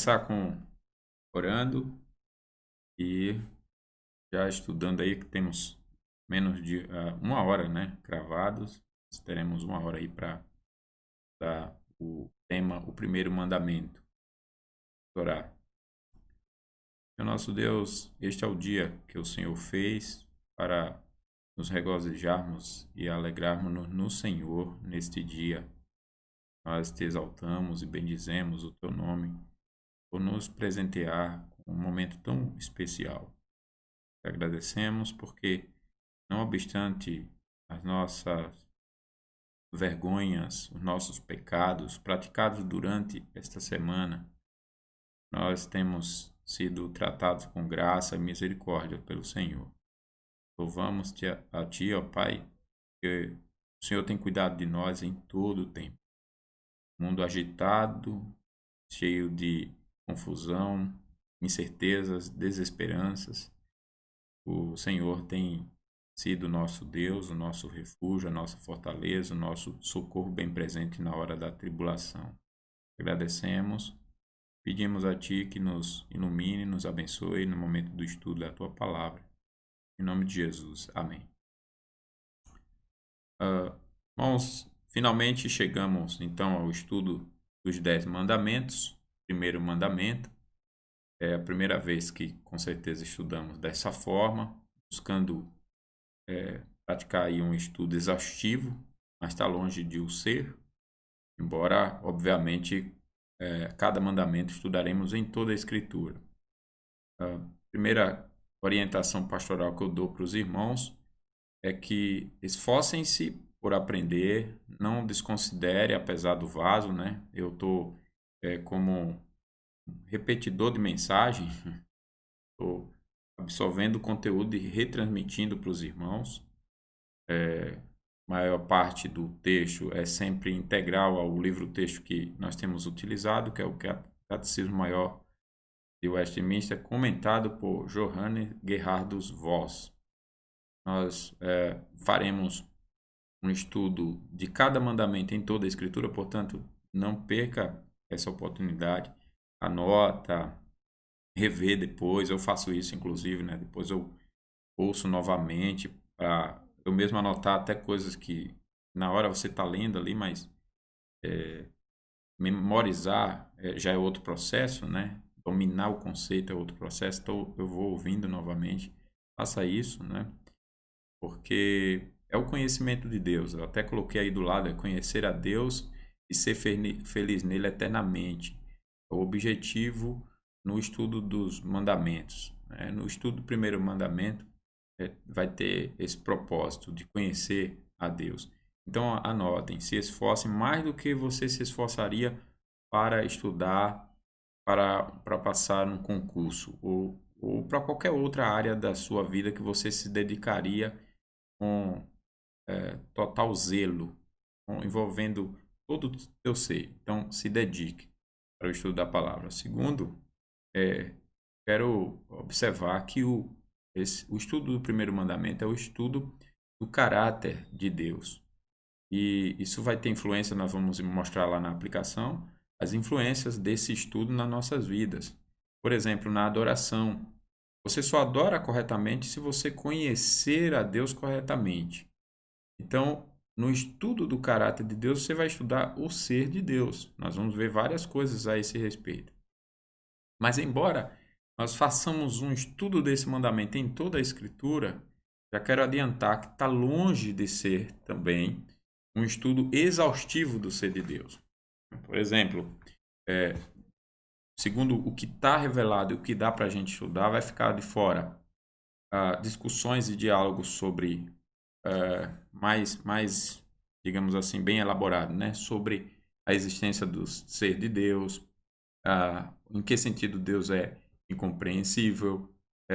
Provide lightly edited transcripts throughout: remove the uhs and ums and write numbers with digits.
começar com orando e já estudando aí que temos menos de uma hora, né, gravados. Teremos uma hora aí para dar o tema, o primeiro mandamento, orar. Meu nosso Deus, este é o dia que o Senhor fez para nos regozijarmos e alegrarmos no Senhor neste dia. Nós te exaltamos e bendizemos o teu nome por nos presentear com um momento tão especial. Te agradecemos porque, não obstante as nossas vergonhas, os nossos pecados praticados durante esta semana, nós temos sido tratados com graça e misericórdia pelo Senhor. Louvamos-te a Ti, ó Pai, que o Senhor tem cuidado de nós em todo o tempo. Mundo agitado, cheio de confusão, incertezas, desesperanças, o Senhor tem sido o nosso Deus, o nosso refúgio, a nossa fortaleza, o nosso socorro bem presente na hora da tribulação. Agradecemos, pedimos a Ti que nos ilumine, nos abençoe no momento do estudo da Tua palavra. Em nome de Jesus. Amém. Irmãos, finalmente chegamos então ao estudo dos 10 mandamentos. Primeiro mandamento. É a primeira vez que com certeza estudamos dessa forma, buscando praticar aí um estudo exaustivo, mas está longe de o ser, embora, obviamente, cada mandamento estudaremos em toda a Escritura. A primeira orientação pastoral que eu dou para os irmãos é que esforcem-se por aprender, não desconsidere, apesar do vaso, né? Eu estou como repetidor de mensagem, estou absorvendo o conteúdo e retransmitindo para os irmãos. Maior parte do texto é sempre integral ao livro-texto que nós temos utilizado, que é o Catecismo Maior de Westminster, comentado por Johannes Gerhardus Voss. Nós faremos um estudo de cada mandamento em toda a Escritura, portanto, não perca essa oportunidade. Anota, revê depois, eu faço isso inclusive, né? Depois eu ouço novamente para eu mesmo anotar até coisas que na hora você está lendo ali, mas memorizar já é outro processo, né? Dominar o conceito é outro processo, então eu vou ouvindo novamente. Faça isso, né? Porque é o conhecimento de Deus. Eu até coloquei aí do lado, é conhecer a Deus e ser feliz nele eternamente. É o objetivo no estudo dos mandamentos, né? No estudo do primeiro mandamento, vai ter esse propósito de conhecer a Deus. Então, anotem, se esforcem mais do que você se esforçaria para estudar, para passar num concurso, ou para qualquer outra área da sua vida que você se dedicaria com total zelo, envolvendo todo o teu ser. Então, se dedique para o estudo da palavra. Segundo, quero observar que o estudo do primeiro mandamento é o estudo do caráter de Deus. E isso vai ter influência, nós vamos mostrar lá na aplicação, as influências desse estudo nas nossas vidas. Por exemplo, na adoração. Você só adora corretamente se você conhecer a Deus corretamente. Então, no estudo do caráter de Deus, você vai estudar o ser de Deus. Nós vamos ver várias coisas a esse respeito. Mas, embora nós façamos um estudo desse mandamento em toda a Escritura, já quero adiantar que está longe de ser também um estudo exaustivo do ser de Deus. Por exemplo, segundo o que está revelado e o que dá para a gente estudar, vai ficar de fora discussões e diálogos sobre mais, digamos assim, bem elaborado, né? Sobre a existência do ser de Deus, em que sentido Deus é incompreensível,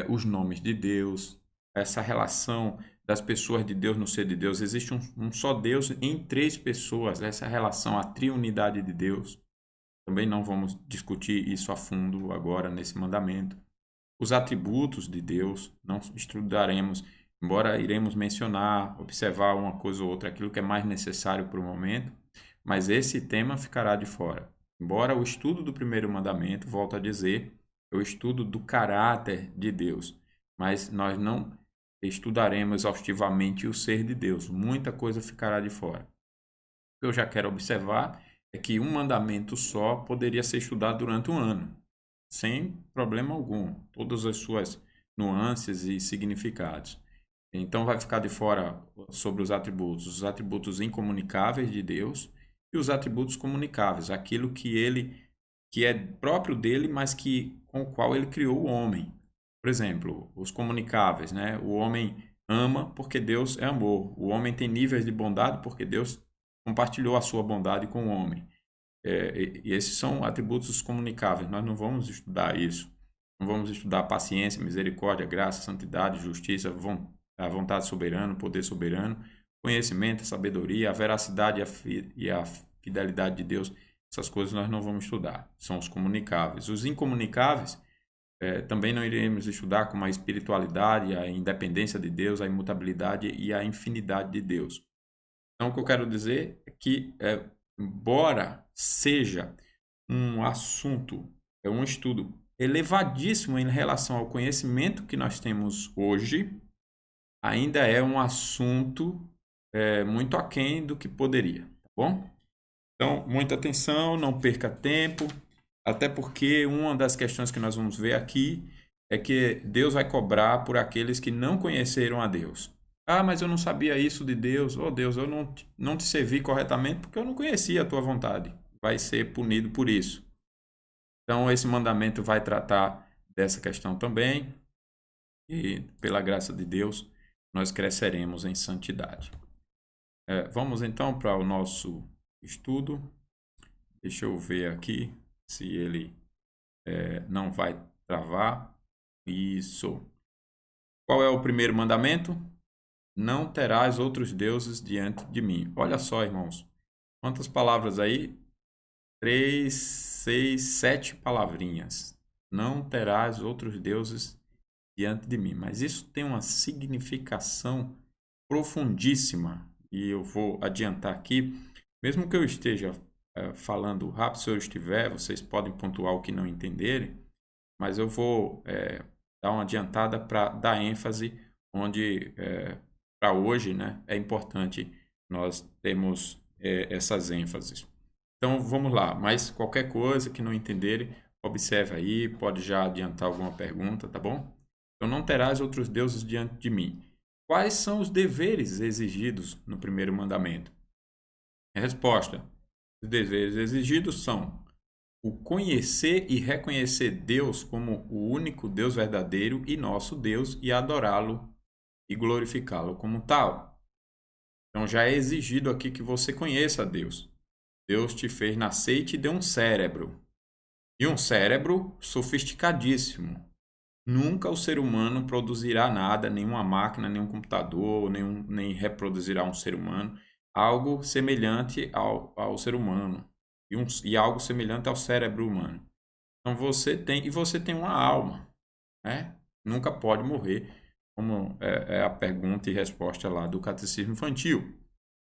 os nomes de Deus, essa relação das pessoas de Deus no ser de Deus. Existe um só Deus em três pessoas, essa relação, a triunidade de Deus. Também não vamos discutir isso a fundo agora nesse mandamento. Os atributos de Deus, não estudaremos, embora iremos mencionar, observar uma coisa ou outra, aquilo que é mais necessário para o momento, mas esse tema ficará de fora. Embora o estudo do primeiro mandamento, volto a dizer, é o estudo do caráter de Deus, mas nós não estudaremos exaustivamente o ser de Deus. Muita coisa ficará de fora. O que eu já quero observar é que um mandamento só poderia ser estudado durante um ano, sem problema algum, todas as suas nuances e significados. Então vai ficar de fora sobre os atributos incomunicáveis de Deus e os atributos comunicáveis, aquilo que é próprio dele, mas que com o qual ele criou o homem. Por exemplo, os comunicáveis, né? O homem ama porque Deus é amor. O homem tem níveis de bondade porque Deus compartilhou a sua bondade com o homem. E esses são atributos comunicáveis. Nós não vamos estudar isso. Não vamos estudar paciência, misericórdia, graça, santidade, justiça, a vontade soberana, o poder soberano, conhecimento, a sabedoria, a veracidade e a fidelidade de Deus. Essas coisas nós não vamos estudar. São os comunicáveis. Os incomunicáveis também não iremos estudar, como a espiritualidade, a independência de Deus, a imutabilidade e a infinidade de Deus. Então, o que eu quero dizer é que, embora seja um assunto, um estudo elevadíssimo em relação ao conhecimento que nós temos hoje, ainda é um assunto muito aquém do que poderia, tá bom? Então, muita atenção, não perca tempo, até porque uma das questões que nós vamos ver aqui é que Deus vai cobrar por aqueles que não conheceram a Deus. Ah, mas eu não sabia isso de Deus. Oh, Deus, eu não te servi corretamente porque eu não conhecia a tua vontade. Vai ser punido por isso. Então, esse mandamento vai tratar dessa questão também. E, pela graça de Deus, nós cresceremos em santidade. Vamos então para o nosso estudo. Deixa eu ver aqui se ele não vai travar. Isso. Qual é o primeiro mandamento? Não terás outros deuses diante de mim. Olha só, irmãos. Quantas palavras aí? 3, 6, 7 palavrinhas. Não terás outros deuses diante de mim. Mas isso tem uma significação profundíssima. E eu vou adiantar aqui. Mesmo que eu esteja falando rápido, se eu estiver, vocês podem pontuar o que não entenderem. Mas eu vou dar uma adiantada para dar ênfase onde, para hoje, né, é importante nós termos essas ênfases. Então, vamos lá. Mas qualquer coisa que não entenderem, observe aí, pode já adiantar alguma pergunta, tá bom? Então, não terás outros deuses diante de mim. Quais são os deveres exigidos no primeiro mandamento? A resposta: os deveres exigidos são o conhecer e reconhecer Deus como o único Deus verdadeiro e nosso Deus e adorá-lo e glorificá-lo como tal. Então já é exigido aqui que você conheça a Deus. Deus te fez nascer e te deu um cérebro. E um cérebro sofisticadíssimo. Nunca o ser humano produzirá nada, nenhuma máquina, nenhum computador, nem reproduzirá um ser humano, algo semelhante ao ser humano e algo semelhante ao cérebro humano. Então você tem uma alma, né? Nunca pode morrer, como é a pergunta e resposta lá do catecismo infantil.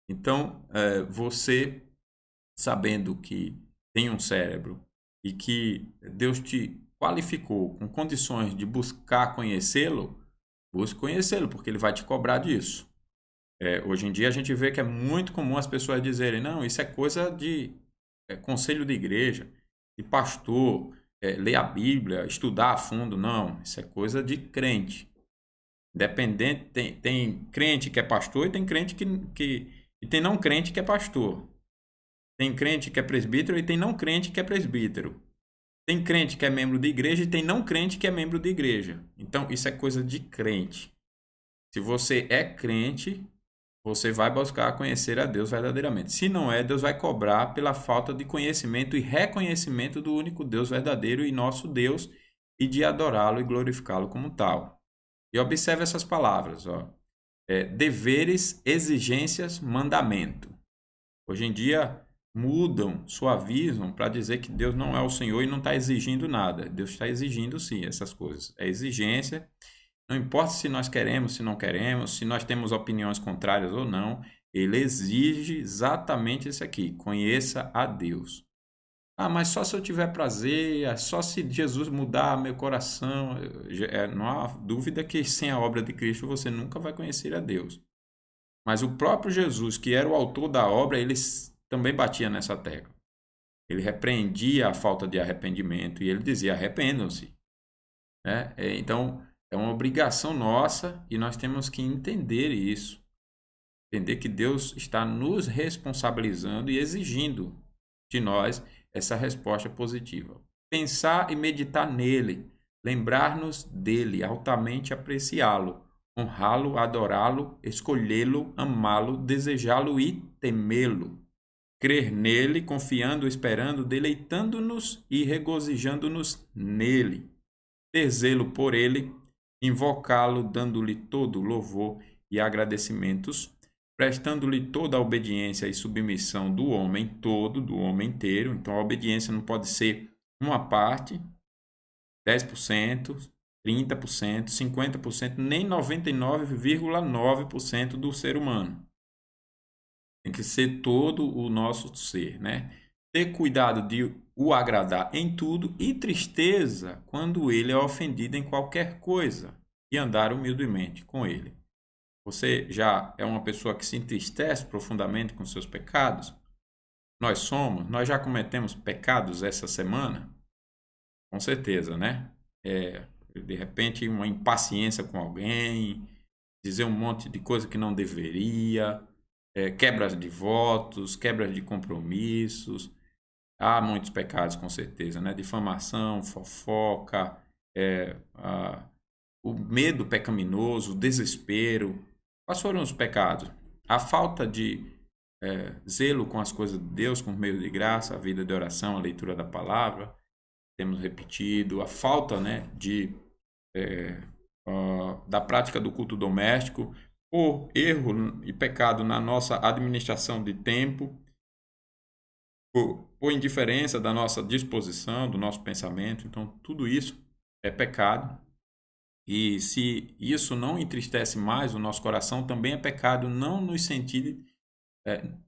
Então, você sabendo que tem um cérebro e que Deus te qualificou com condições de buscar conhecê-lo, busque conhecê-lo, porque ele vai te cobrar disso. Hoje em dia a gente vê que é muito comum as pessoas dizerem, não, isso é coisa de conselho de igreja, de pastor, ler a Bíblia, estudar a fundo. Não, isso é coisa de crente. Independente, tem crente que é pastor e tem crente e tem não crente que é pastor. Tem crente que é presbítero e tem não crente que é presbítero. Tem crente que é membro de igreja e tem não crente que é membro de igreja. Então, isso é coisa de crente. Se você é crente, você vai buscar conhecer a Deus verdadeiramente. Se não é, Deus vai cobrar pela falta de conhecimento e reconhecimento do único Deus verdadeiro e nosso Deus e de adorá-lo e glorificá-lo como tal. E observe essas palavras, ó. Deveres, exigências, mandamento. Hoje em dia mudam, suavizam para dizer que Deus não é o Senhor e não está exigindo nada. Deus está exigindo sim essas coisas. É exigência. Não importa se nós queremos, se não queremos, se nós temos opiniões contrárias ou não, ele exige exatamente isso aqui: conheça a Deus. Ah, mas só se eu tiver prazer, só se Jesus mudar meu coração. Não há dúvida que sem a obra de Cristo você nunca vai conhecer a Deus. Mas o próprio Jesus, que era o autor da obra, ele também batia nessa tecla. Ele repreendia a falta de arrependimento e ele dizia: arrependam-se. Né? Então, é uma obrigação nossa e nós temos que entender isso. Entender que Deus está nos responsabilizando e exigindo de nós essa resposta positiva. Pensar e meditar nele, lembrar-nos dele, altamente apreciá-lo, honrá-lo, adorá-lo, escolhê-lo, amá-lo, desejá-lo e temê-lo. Crer nele, confiando, esperando, deleitando-nos e regozijando-nos nele. Ter zelo por ele, invocá-lo, dando-lhe todo louvor e agradecimentos, prestando-lhe toda a obediência e submissão do homem todo, do homem inteiro. Então, a obediência não pode ser uma parte, 10%, 30%, 50%, nem 99,9% do ser humano. Tem que ser todo o nosso ser, né? Ter cuidado de o agradar em tudo e tristeza quando ele é ofendido em qualquer coisa e andar humildemente com ele. Você já é uma pessoa que se entristece profundamente com seus pecados? Nós já cometemos pecados essa semana? Com certeza, né? De repente, uma impaciência com alguém, dizer um monte de coisa que não deveria, quebras de votos, quebras de compromissos. Há muitos pecados, com certeza, né? Difamação, fofoca, o medo pecaminoso, o desespero. Quais foram os pecados? A falta de zelo com as coisas de Deus, com o meio de graça, a vida de oração, a leitura da palavra, temos repetido, a falta, né, da prática do culto doméstico, por erro e pecado na nossa administração de tempo, por indiferença da nossa disposição, do nosso pensamento. Então, tudo isso é pecado. E se isso não entristece mais o nosso coração, também é pecado não nos sentir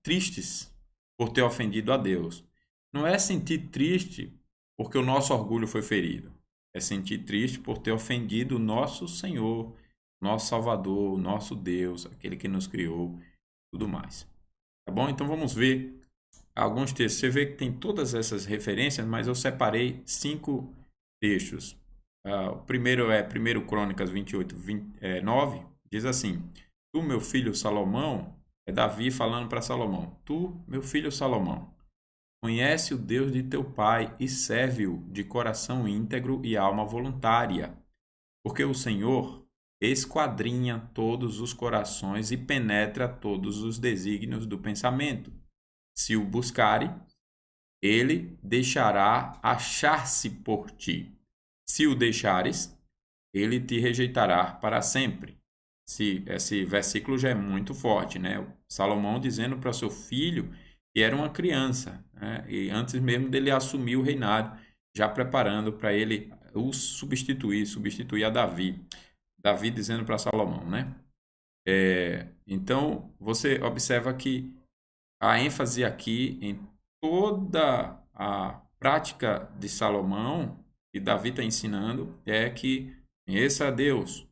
tristes por ter ofendido a Deus. Não é sentir triste porque o nosso orgulho foi ferido. É sentir triste por ter ofendido o nosso Senhor, nosso Salvador, nosso Deus, aquele que nos criou, tudo mais. Tá bom? Então vamos ver alguns textos. Você vê que tem todas essas referências, mas eu separei 5 textos. O primeiro é 1 Crônicas 28, 9, diz assim: Tu, meu filho Salomão, é Davi falando para Salomão, Tu, meu filho Salomão, conhece o Deus de teu pai e serve-o de coração íntegro e alma voluntária, porque o Senhor esquadrinha todos os corações e penetra todos os desígnios do pensamento. Se o buscare, ele deixará achar-se por ti. Se o deixares, ele te rejeitará para sempre. Esse versículo já é muito forte, né? Salomão dizendo para seu filho que era uma criança, né? E antes mesmo dele assumir o reinado, já preparando para ele o substituir a Davi. Davi dizendo para Salomão, né? Então, você observa que a ênfase aqui em toda a prática de Salomão, que Davi está ensinando, é que conheça a Deus,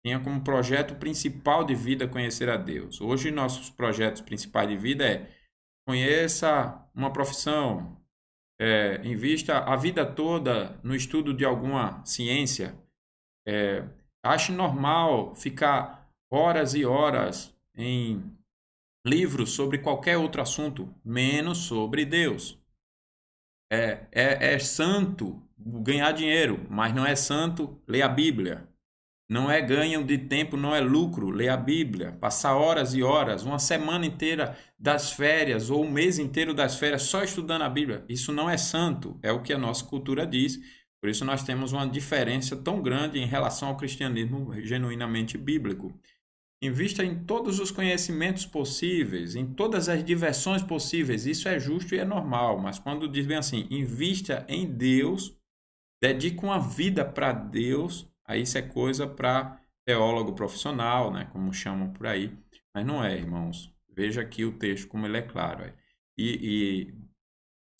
tenha como projeto principal de vida conhecer a Deus. Hoje, nossos projetos principais de vida conheça uma profissão, invista a vida toda no estudo de alguma ciência, ache normal ficar horas e horas em livros sobre qualquer outro assunto, menos sobre Deus. É santo ganhar dinheiro, mas não é santo ler a Bíblia. Não é ganho de tempo, não é lucro ler a Bíblia. Passar horas e horas, uma semana inteira das férias ou um mês inteiro das férias só estudando a Bíblia. Isso não é santo, é o que a nossa cultura diz. Por isso nós temos uma diferença tão grande em relação ao cristianismo genuinamente bíblico. Invista em todos os conhecimentos possíveis, em todas as diversões possíveis. Isso é justo e é normal. Mas quando diz bem assim, invista em Deus, dedique uma vida para Deus, aí isso é coisa para teólogo profissional, né, como chamam por aí. Mas não é, irmãos. Veja aqui o texto como ele é claro. E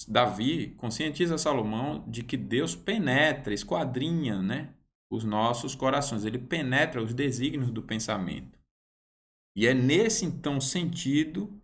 Davi conscientiza Salomão de que Deus penetra, esquadrinha, né, os nossos corações. Ele penetra os desígnios do pensamento. E é nesse, então, sentido,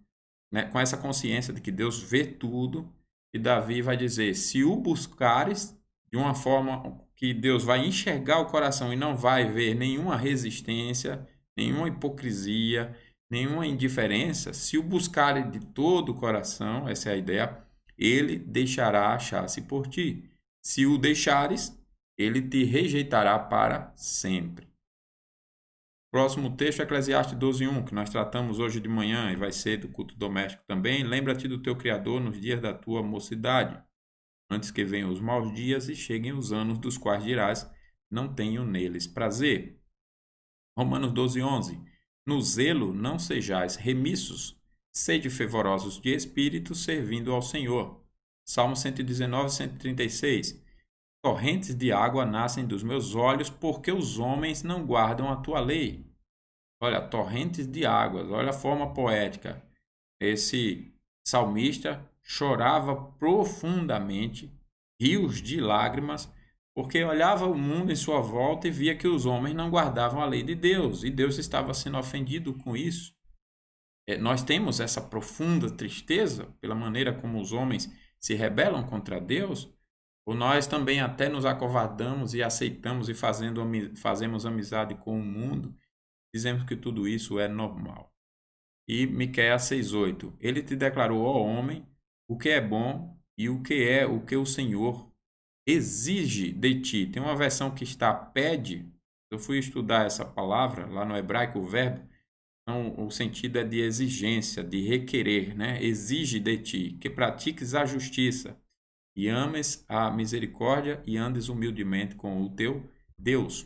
né, com essa consciência de que Deus vê tudo, e Davi vai dizer: se o buscares de uma forma que Deus vai enxergar o coração e não vai ver nenhuma resistência, nenhuma hipocrisia, nenhuma indiferença, se o buscares de todo o coração, essa é a ideia, ele deixará achar-se por ti. Se o deixares, ele te rejeitará para sempre. Próximo texto, Eclesiastes 12:1, que nós tratamos hoje de manhã e vai ser do culto doméstico também. Lembra-te do teu Criador nos dias da tua mocidade, antes que venham os maus dias e cheguem os anos dos quais dirás, não tenho neles prazer. Romanos 12:11, no zelo não sejais remissos, sede fervorosos de espírito, servindo ao Senhor. Salmo 119, 136, torrentes de água nascem dos meus olhos, porque os homens não guardam a tua lei. Olha, torrentes de águas, olha a forma poética. Esse salmista chorava profundamente, rios de lágrimas, porque olhava o mundo em sua volta e via que os homens não guardavam a lei de Deus, e Deus estava sendo ofendido com isso. Nós temos essa profunda tristeza pela maneira como os homens se rebelam contra Deus, ou nós também até nos acovardamos e aceitamos e fazemos amizade com o mundo, dizemos que tudo isso é normal. E Miqueias 6:8, ele te declarou, ó homem, o que é bom e o que o Senhor exige de ti. Tem uma versão que está pede, eu fui estudar essa palavra, lá no hebraico, o verbo, então o sentido é de exigência, de requerer, né? Exige de ti que pratiques a justiça e ames a misericórdia e andes humildemente com o teu Deus.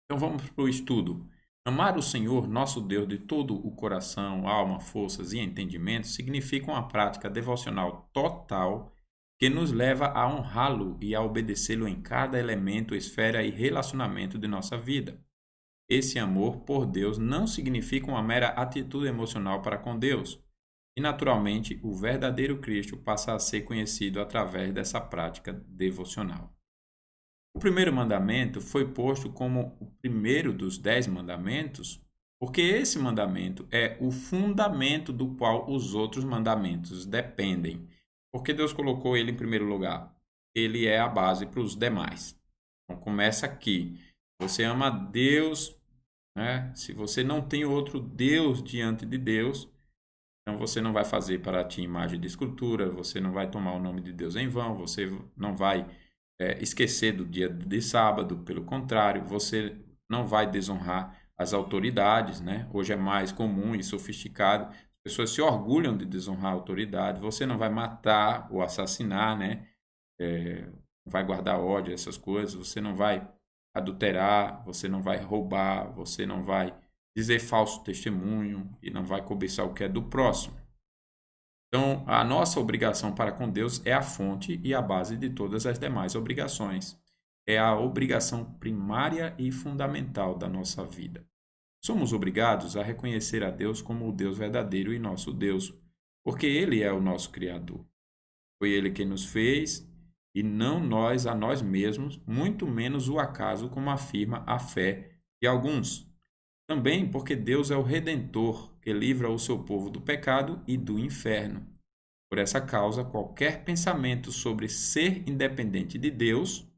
Então vamos para o estudo. Amar o Senhor, nosso Deus, de todo o coração, alma, forças e entendimento significa uma prática devocional total que nos leva a honrá-lo e a obedecê-lo em cada elemento, esfera e relacionamento de nossa vida. Esse amor por Deus não significa uma mera atitude emocional para com Deus. E, naturalmente, o verdadeiro Cristo passa a ser conhecido através dessa prática devocional. O primeiro mandamento foi posto como o primeiro dos 10 mandamentos, porque esse mandamento é o fundamento do qual os outros mandamentos dependem. Porque Deus colocou ele em primeiro lugar? Ele é a base para os demais. Então começa aqui. Você ama Deus, né? Se você não tem outro Deus diante de Deus, então você não vai fazer para ti imagem de escultura, você não vai tomar o nome de Deus em vão, você não vai esquecer do dia de sábado, pelo contrário, você não vai desonrar as autoridades, né? Hoje é mais comum e sofisticado, as pessoas se orgulham de desonrar a autoridade, você não vai matar ou assassinar, né? Vai guardar ódio, essas coisas, você não vai adulterar, você não vai roubar, você não vai dizer falso testemunho e não vai cobiçar o que é do próximo. Então, a nossa obrigação para com Deus é a fonte e a base de todas as demais obrigações. É a obrigação primária e fundamental da nossa vida. Somos obrigados a reconhecer a Deus como o Deus verdadeiro e nosso Deus, porque Ele é o nosso Criador. Foi Ele quem nos fez e não nós a nós mesmos, muito menos o acaso, como afirma a fé de alguns. Também porque Deus é o Redentor, que livra o seu povo do pecado e do inferno. Por essa causa, qualquer pensamento sobre ser independente de Deus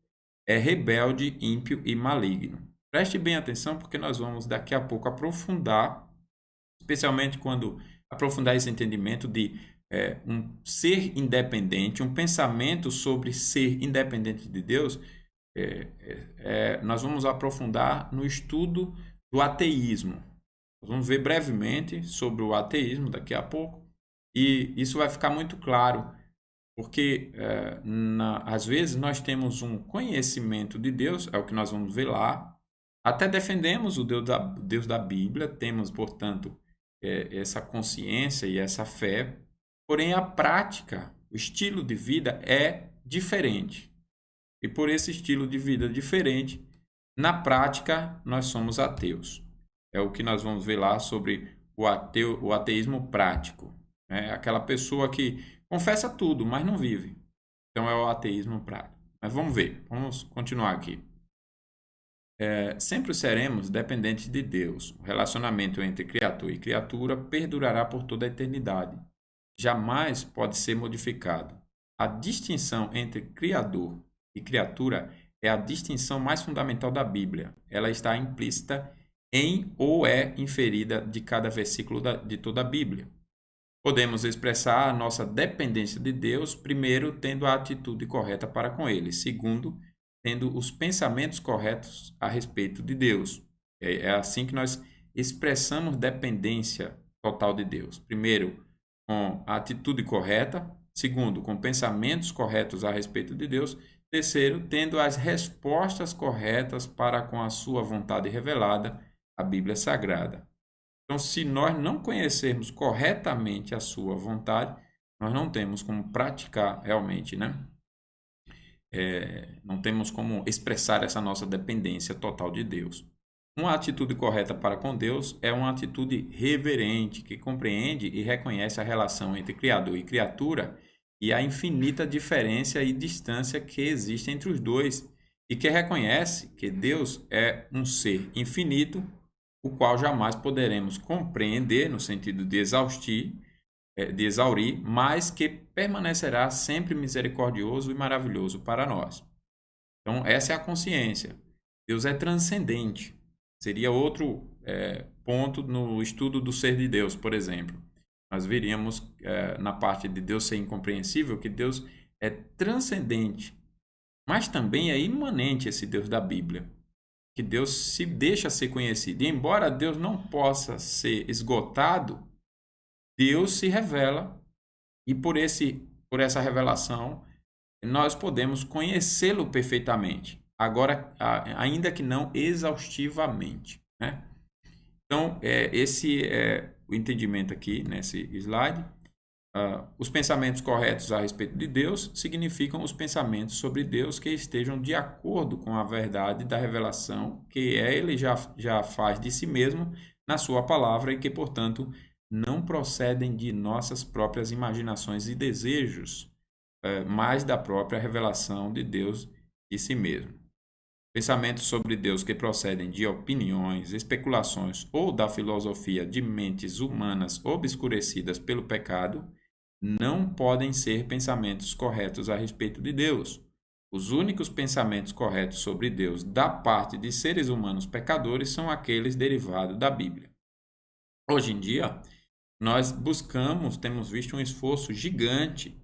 é rebelde, ímpio e maligno. Preste bem atenção, porque nós vamos daqui a pouco aprofundar, especialmente quando aprofundar esse entendimento de um ser independente, um pensamento sobre ser independente de Deus. Nós vamos aprofundar no estudo do ateísmo. Nós vamos ver brevemente sobre o ateísmo daqui a pouco, e isso vai ficar muito claro, porque às vezes nós temos um conhecimento de Deus, é o que nós vamos ver lá, até defendemos o Deus da Bíblia, temos, portanto, essa consciência e essa fé, porém a prática, o estilo de vida é diferente. E por esse estilo de vida diferente, na prática, nós somos ateus. É o que nós vamos ver lá sobre o ateísmo prático. Aquela pessoa que Confessa tudo, mas não vive. Então é o ateísmo prático. Mas vamos ver, vamos continuar aqui. Sempre seremos dependentes de Deus. O relacionamento entre criatura e criatura perdurará por toda a eternidade. Jamais pode ser modificado. A distinção entre Criador e criatura é a distinção mais fundamental da Bíblia. Ela está implícita em ou é inferida de cada versículo de toda a Bíblia. Podemos expressar a nossa dependência de Deus, primeiro, tendo a atitude correta para com Ele, segundo, tendo os pensamentos corretos a respeito de Deus. É assim que nós expressamos dependência total de Deus. Primeiro, com a atitude correta. Segundo, com pensamentos corretos a respeito de Deus. Terceiro, tendo as respostas corretas para com a sua vontade revelada, a Bíblia Sagrada. Então, se nós não conhecermos corretamente a sua vontade, nós não temos como praticar realmente, né? Não temos como expressar essa nossa dependência total de Deus. Uma atitude correta para com Deus é uma atitude reverente, que compreende e reconhece a relação entre Criador e criatura e a infinita diferença e distância que existe entre os dois, e que reconhece que Deus é um ser infinito, o qual jamais poderemos compreender no sentido de exaurir, mas que permanecerá sempre misericordioso e maravilhoso para nós. Então, essa é a consciência. Deus é transcendente. Seria outro ponto no estudo do ser de Deus, por exemplo. Nós veríamos na parte de Deus ser incompreensível que Deus é transcendente, mas também é imanente esse Deus da Bíblia, que Deus se deixa ser conhecido. E embora Deus não possa ser esgotado, Deus se revela e por essa revelação nós podemos conhecê-lo perfeitamente. Agora, ainda que não exaustivamente, né? Então, esse é o entendimento aqui nesse slide. Os pensamentos corretos a respeito de Deus significam os pensamentos sobre Deus que estejam de acordo com a verdade da revelação que ele já faz de si mesmo na sua palavra e que, portanto, não procedem de nossas próprias imaginações e desejos, mas da própria revelação de Deus de si mesmo. Pensamentos sobre Deus que procedem de opiniões, especulações ou da filosofia de mentes humanas obscurecidas pelo pecado não podem ser pensamentos corretos a respeito de Deus. Os únicos pensamentos corretos sobre Deus da parte de seres humanos pecadores são aqueles derivados da Bíblia. Hoje em dia, nós temos visto um esforço gigante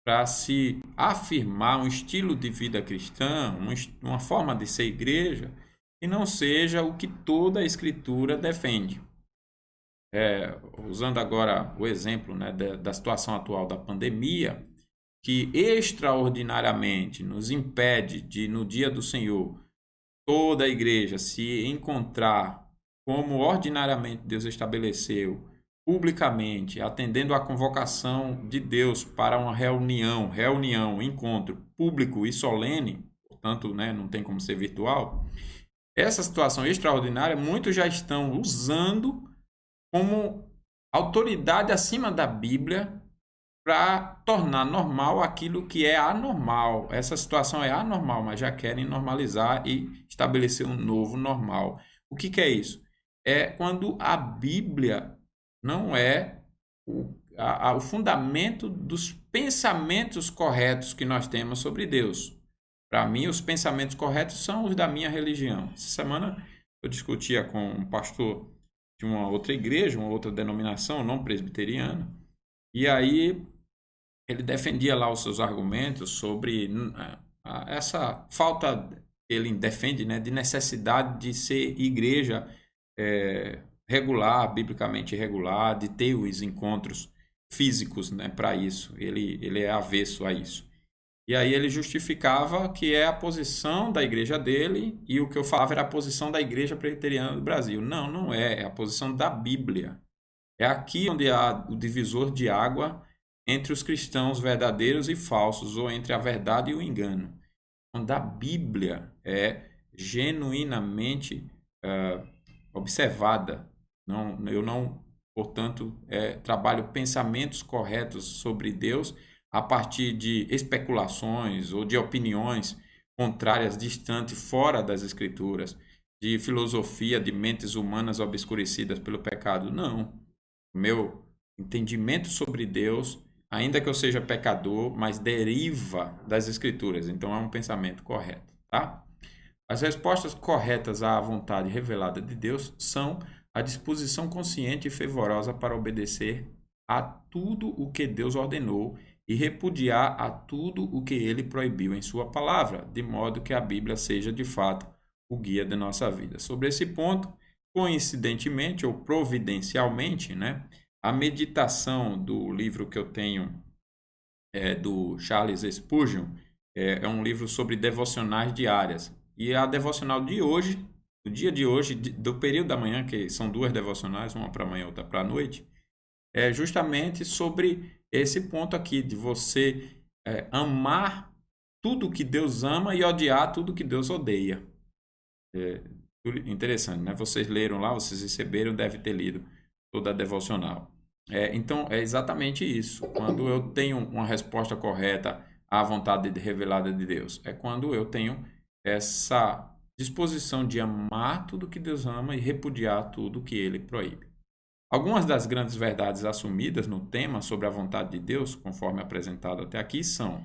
para se afirmar um estilo de vida cristã, uma forma de ser igreja, que não seja o que toda a Escritura defende. Usando agora o exemplo, né, da situação atual da pandemia, que extraordinariamente nos impede de, no dia do Senhor, toda a igreja se encontrar como ordinariamente Deus estabeleceu, publicamente, atendendo à convocação de Deus para uma encontro público e solene, portanto, né, não tem como ser virtual. Essa situação extraordinária, muitos já estão usando como autoridade acima da Bíblia para tornar normal aquilo que é anormal. Essa situação é anormal, mas já querem normalizar e estabelecer um novo normal. O que é isso? É quando a Bíblia não é o fundamento dos pensamentos corretos que nós temos sobre Deus. Para mim, os pensamentos corretos são os da minha religião. Essa semana eu discutia com um pastor de uma outra igreja, uma outra denominação, não presbiteriana, e aí ele defendia lá os seus argumentos sobre essa falta, ele defende, né, de necessidade de ser igreja regular, biblicamente regular, de ter os encontros físicos, né, para isso. Ele é avesso a isso. E aí ele justificava que é a posição da igreja dele e o que eu falava era a posição da igreja presbiteriana do Brasil. Não, não é. É a posição da Bíblia. É aqui onde há o divisor de água entre os cristãos verdadeiros e falsos, ou entre a verdade e o engano. Quando a Bíblia é genuinamente observada, eu não portanto, trabalho pensamentos corretos sobre Deus a partir de especulações ou de opiniões contrárias, distantes, fora das Escrituras, de filosofia de mentes humanas obscurecidas pelo pecado. Não. O meu entendimento sobre Deus, ainda que eu seja pecador, mas deriva das Escrituras. Então é um pensamento correto, tá? As respostas corretas à vontade revelada de Deus são a disposição consciente e fervorosa para obedecer a tudo o que Deus ordenou e repudiar a tudo o que ele proibiu em sua palavra, de modo que a Bíblia seja de fato o guia da nossa vida. Sobre esse ponto, coincidentemente ou providencialmente, né, a meditação do livro que eu tenho do Charles Spurgeon é um livro sobre devocionais diárias. E a devocional de hoje, do dia de hoje, do período da manhã, que são duas devocionais, uma para amanhã e outra para a noite, é justamente sobre esse ponto aqui, de você amar tudo que Deus ama e odiar tudo que Deus odeia. Interessante, né? Vocês leram lá, vocês receberam, deve ter lido toda a devocional. Então, é exatamente isso. Quando eu tenho uma resposta correta à vontade revelada de Deus, é quando eu tenho essa disposição de amar tudo que Deus ama e repudiar tudo que ele proíbe. Algumas das grandes verdades assumidas no tema sobre a vontade de Deus, conforme apresentado até aqui, são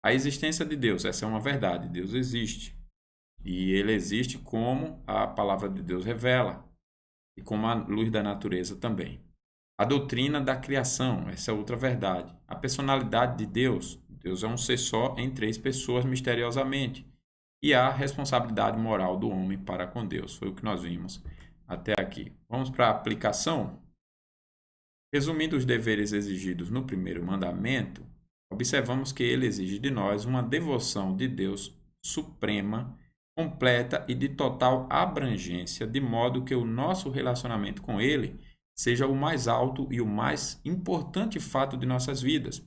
a existência de Deus. Essa é uma verdade. Deus existe. E ele existe como a palavra de Deus revela e como a luz da natureza também. A doutrina da criação, essa é outra verdade. A personalidade de Deus, Deus é um ser só em três pessoas misteriosamente. E a responsabilidade moral do homem para com Deus, foi o que nós vimos até aqui. Vamos para a aplicação? Resumindo os deveres exigidos no primeiro mandamento, observamos que ele exige de nós uma devoção de Deus suprema, completa e de total abrangência, de modo que o nosso relacionamento com ele seja o mais alto e o mais importante fato de nossas vidas.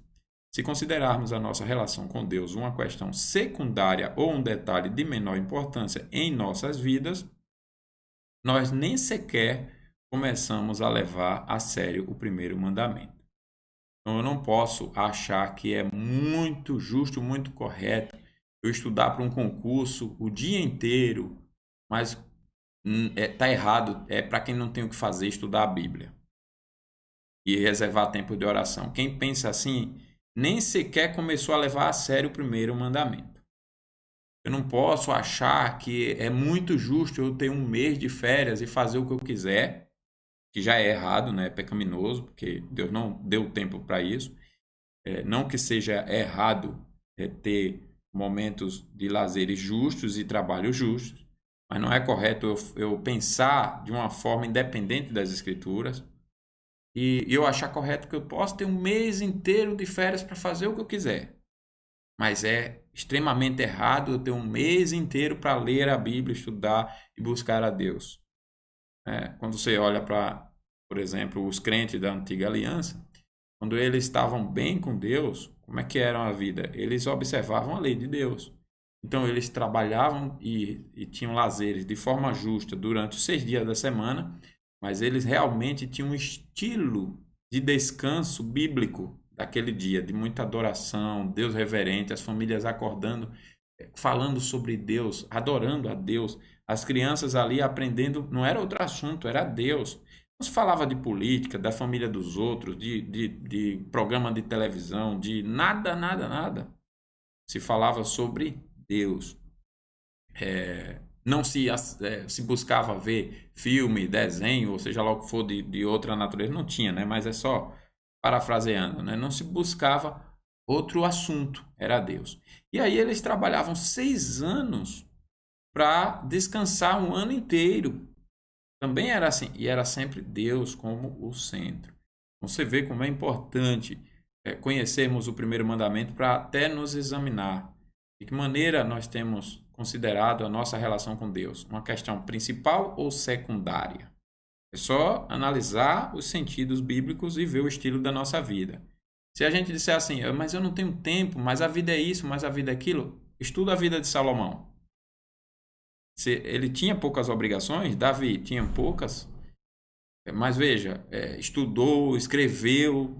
Se considerarmos a nossa relação com Deus uma questão secundária ou um detalhe de menor importância em nossas vidas, nós nem sequer começamos a levar a sério o primeiro mandamento. Então, eu não posso achar que é muito justo, muito correto eu estudar para um concurso o dia inteiro, mas tá errado, é para quem não tem o que fazer, estudar a Bíblia e reservar tempo de oração. Quem pensa assim, nem sequer começou a levar a sério o primeiro mandamento. Eu não posso achar que é muito justo eu ter um mês de férias e fazer o que eu quiser, que já é errado, né? É pecaminoso, porque Deus não deu tempo para isso. Não que seja errado ter momentos de lazeres justos e trabalhos justos, mas não é correto eu pensar de uma forma independente das Escrituras e eu achar correto que eu posso ter um mês inteiro de férias para fazer o que eu quiser. Mas é extremamente errado eu ter um mês inteiro para ler a Bíblia, estudar e buscar a Deus. Quando você olha para, por exemplo, os crentes da Antiga Aliança, quando eles estavam bem com Deus, como é que era a vida? Eles observavam a lei de Deus. Então, eles trabalhavam e tinham lazeres de forma justa durante os 6 dias da semana, mas eles realmente tinham um estilo de descanso bíblico daquele dia, de muita adoração, Deus reverente, as famílias acordando, falando sobre Deus, adorando a Deus, as crianças ali aprendendo, não era outro assunto, era Deus. Não se falava de política, da família dos outros, de programa de televisão, de nada, nada, nada. Se falava sobre Deus. Não se buscava ver filme, desenho, ou seja lá o que for de outra natureza, não tinha, né? Mas é só parafraseando, né? Não se buscava outro assunto, era Deus. E aí eles trabalhavam 6 anos para descansar um ano inteiro. Também era assim, e era sempre Deus como o centro. Você vê como é importante conhecermos o primeiro mandamento para até nos examinar. De que maneira nós temos considerado a nossa relação com Deus? Uma questão principal ou secundária? É só analisar os sentidos bíblicos e ver o estilo da nossa vida. Se a gente disser assim, mas eu não tenho tempo, mas a vida é isso, mas a vida é aquilo, estuda a vida de Salomão. Ele tinha poucas obrigações, Davi tinha poucas, Mas veja, estudou, escreveu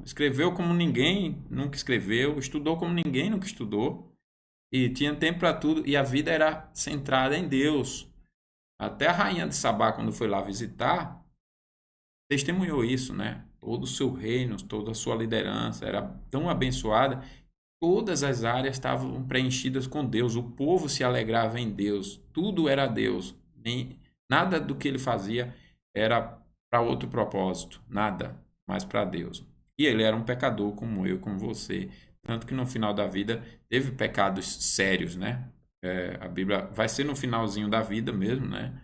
como ninguém nunca escreveu, estudou como ninguém nunca estudou, e tinha tempo para tudo, e a vida era centrada em Deus. Até a rainha de Sabá, quando foi lá visitar, testemunhou isso, né? Todo o seu reino, toda a sua liderança era tão abençoada, todas as áreas estavam preenchidas com Deus, o povo se alegrava em Deus, tudo era Deus, nada do que ele fazia era para outro propósito, nada, mas para Deus. E ele era um pecador como eu, como você, tanto que no final da vida teve pecados sérios, né? A Bíblia vai ser no finalzinho da vida mesmo, né?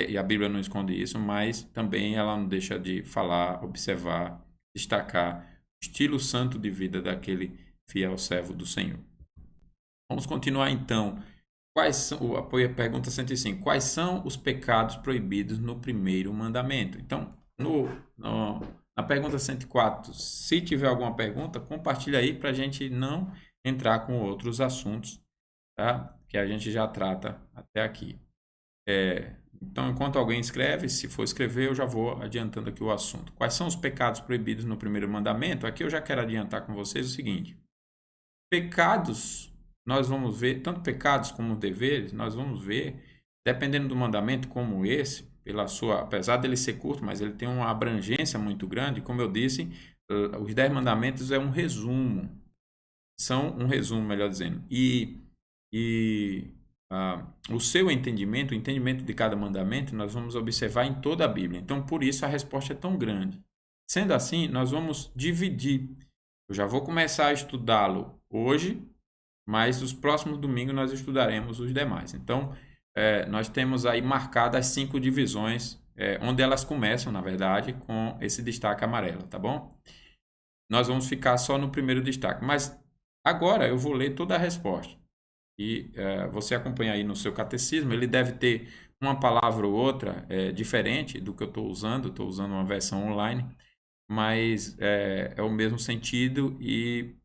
E a Bíblia não esconde isso, mas também ela não deixa de falar, observar, destacar o estilo santo de vida daquele fiel servo do Senhor. Vamos continuar então. Quais são, a pergunta 105. Quais são os pecados proibidos no primeiro mandamento? Então, na pergunta 104, se tiver alguma pergunta, compartilha aí para a gente não entrar com outros assuntos, tá? Que a gente já trata até aqui. Então, enquanto alguém escreve, se for escrever, eu já vou adiantando aqui o assunto. Quais são os pecados proibidos no primeiro mandamento? Aqui eu já quero adiantar com vocês o seguinte: pecados, nós vamos ver, tanto pecados como deveres, nós vamos ver, dependendo do mandamento como esse, apesar dele ser curto, mas ele tem uma abrangência muito grande, como eu disse, os 10 mandamentos é um resumo, são um resumo, melhor dizendo, o seu entendimento, o entendimento de cada mandamento, nós vamos observar em toda a Bíblia. Então, por isso a resposta é tão grande. Sendo assim, nós vamos dividir. Eu já vou começar a estudá-lo hoje, mas os próximos domingos nós estudaremos os demais. Então, nós temos aí marcadas 5 divisões, onde elas começam, na verdade, com esse destaque amarelo, tá bom? Nós vamos ficar só no primeiro destaque, mas agora eu vou ler toda a resposta. E você acompanha aí no seu catecismo, ele deve ter uma palavra ou outra diferente do que eu estou usando uma versão online, mas é o mesmo sentido e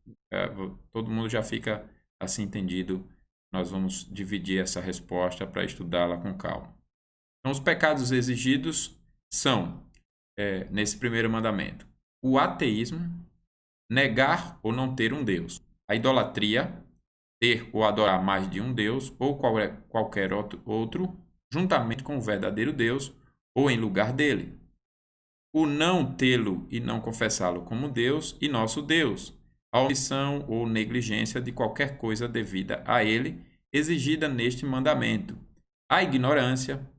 todo mundo já fica assim entendido. Nós vamos dividir essa resposta para estudá-la com calma. Então, os pecados exigidos são, nesse primeiro mandamento, o ateísmo, negar ou não ter um Deus, a idolatria, ter ou adorar mais de um Deus ou qualquer outro, juntamente com o verdadeiro Deus ou em lugar dele, o não tê-lo e não confessá-lo como Deus e nosso Deus, a omissão ou negligência de qualquer coisa devida a ele, exigida neste mandamento, a ignorância.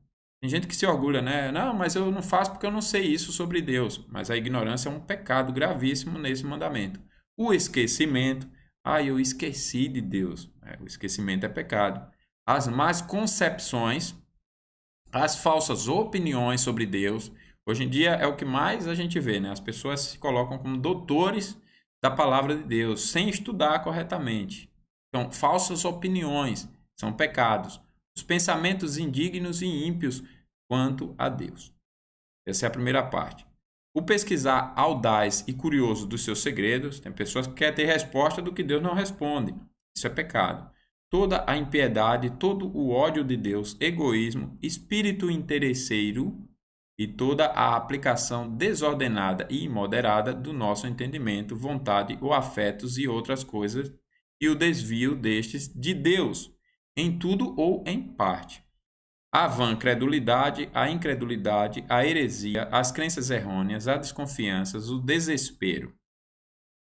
Tem gente que se orgulha, né? Não, mas eu não faço porque eu não sei isso sobre Deus. Mas a ignorância é um pecado gravíssimo nesse mandamento. O esquecimento. Eu esqueci de Deus. O esquecimento é pecado. As más concepções, as falsas opiniões sobre Deus. Hoje em dia é o que mais a gente vê, né? As pessoas se colocam como doutores da palavra de Deus, sem estudar corretamente. Então, falsas opiniões são pecados. Os pensamentos indignos e ímpios quanto a Deus. Essa é a primeira parte. O pesquisar audaz e curioso dos seus segredos, tem pessoas que querem ter resposta do que Deus não responde. Isso é pecado. Toda a impiedade, todo o ódio de Deus, egoísmo, espírito interesseiro e toda a aplicação desordenada e imoderada do nosso entendimento, vontade ou afetos e outras coisas, e o desvio destes de Deus, em tudo ou em parte. A vã credulidade, a incredulidade, a heresia, as crenças errôneas, a desconfiança, o desespero,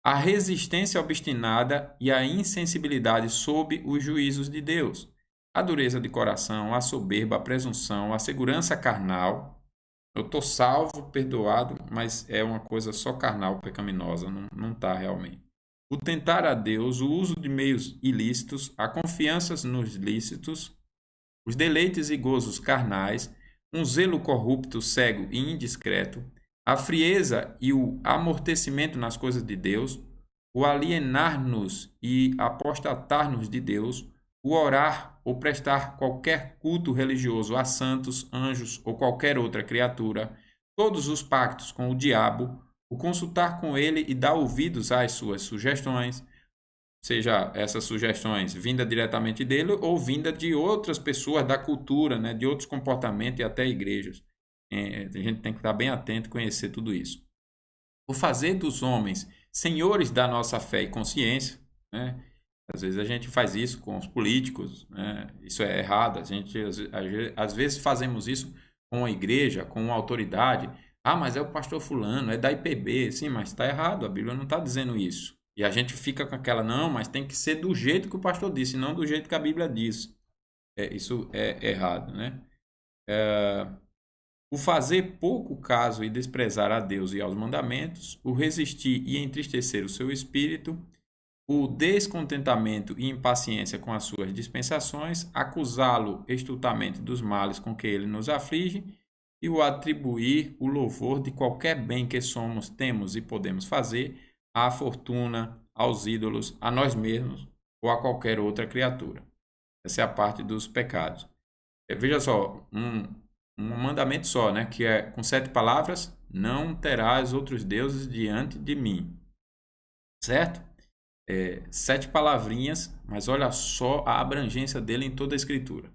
a resistência obstinada e a insensibilidade sob os juízos de Deus, a dureza de coração, a soberba, a presunção, a segurança carnal. Eu estou salvo, perdoado, mas é uma coisa só carnal, pecaminosa, não está realmente. O tentar a Deus, o uso de meios ilícitos, a confiança nos lícitos, os deleites e gozos carnais, um zelo corrupto, cego e indiscreto, a frieza e o amortecimento nas coisas de Deus, o alienar-nos e apostatar-nos de Deus, o orar ou prestar qualquer culto religioso a santos, anjos ou qualquer outra criatura, todos os pactos com o diabo, o consultar com ele e dar ouvidos às suas sugestões, seja essas sugestões vinda diretamente dele ou vinda de outras pessoas da cultura, né, de outros comportamentos e até igrejas. A gente tem que estar bem atento e conhecer tudo isso. O fazer dos homens senhores da nossa fé e consciência, né? Às vezes a gente faz isso com os políticos, né? Isso é errado. Às vezes fazemos isso com a igreja, com uma autoridade. Ah, mas é o pastor fulano, é da IPB. Sim, mas está errado. A Bíblia não está dizendo isso. E a gente fica com aquela, não, mas tem que ser do jeito que o pastor disse, não do jeito que a Bíblia diz. Isso é errado, né? O fazer pouco caso e desprezar a Deus e aos mandamentos, o resistir e entristecer o seu espírito, o descontentamento e impaciência com as suas dispensações, acusá-lo estultamente dos males com que ele nos aflige e o atribuir o louvor de qualquer bem que somos, temos e podemos fazer à fortuna, aos ídolos, a nós mesmos ou a qualquer outra criatura. Essa é a parte dos pecados. Veja só, um mandamento só, né? Que é com 7 palavras: não terás outros deuses diante de mim. Certo? 7 palavrinhas, mas olha só a abrangência dele em toda a Escritura.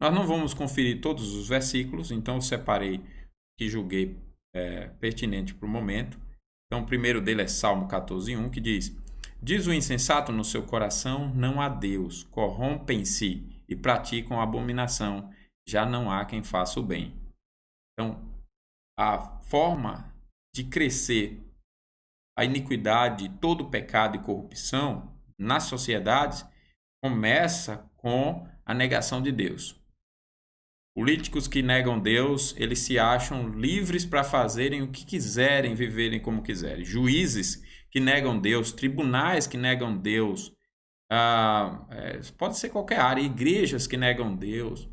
Nós não vamos conferir todos os versículos, então eu separei que julguei pertinente para o momento. Então, o primeiro dele é Salmo 14:1, que diz: Diz o insensato no seu coração, não há Deus, corrompem-se e praticam abominação, já não há quem faça o bem. Então, a forma de crescer a iniquidade, todo pecado e corrupção nas sociedades começa com a negação de Deus. Políticos que negam Deus, eles se acham livres para fazerem o que quiserem, viverem como quiserem. Juízes que negam Deus, tribunais que negam Deus, pode ser qualquer área, igrejas que negam Deus,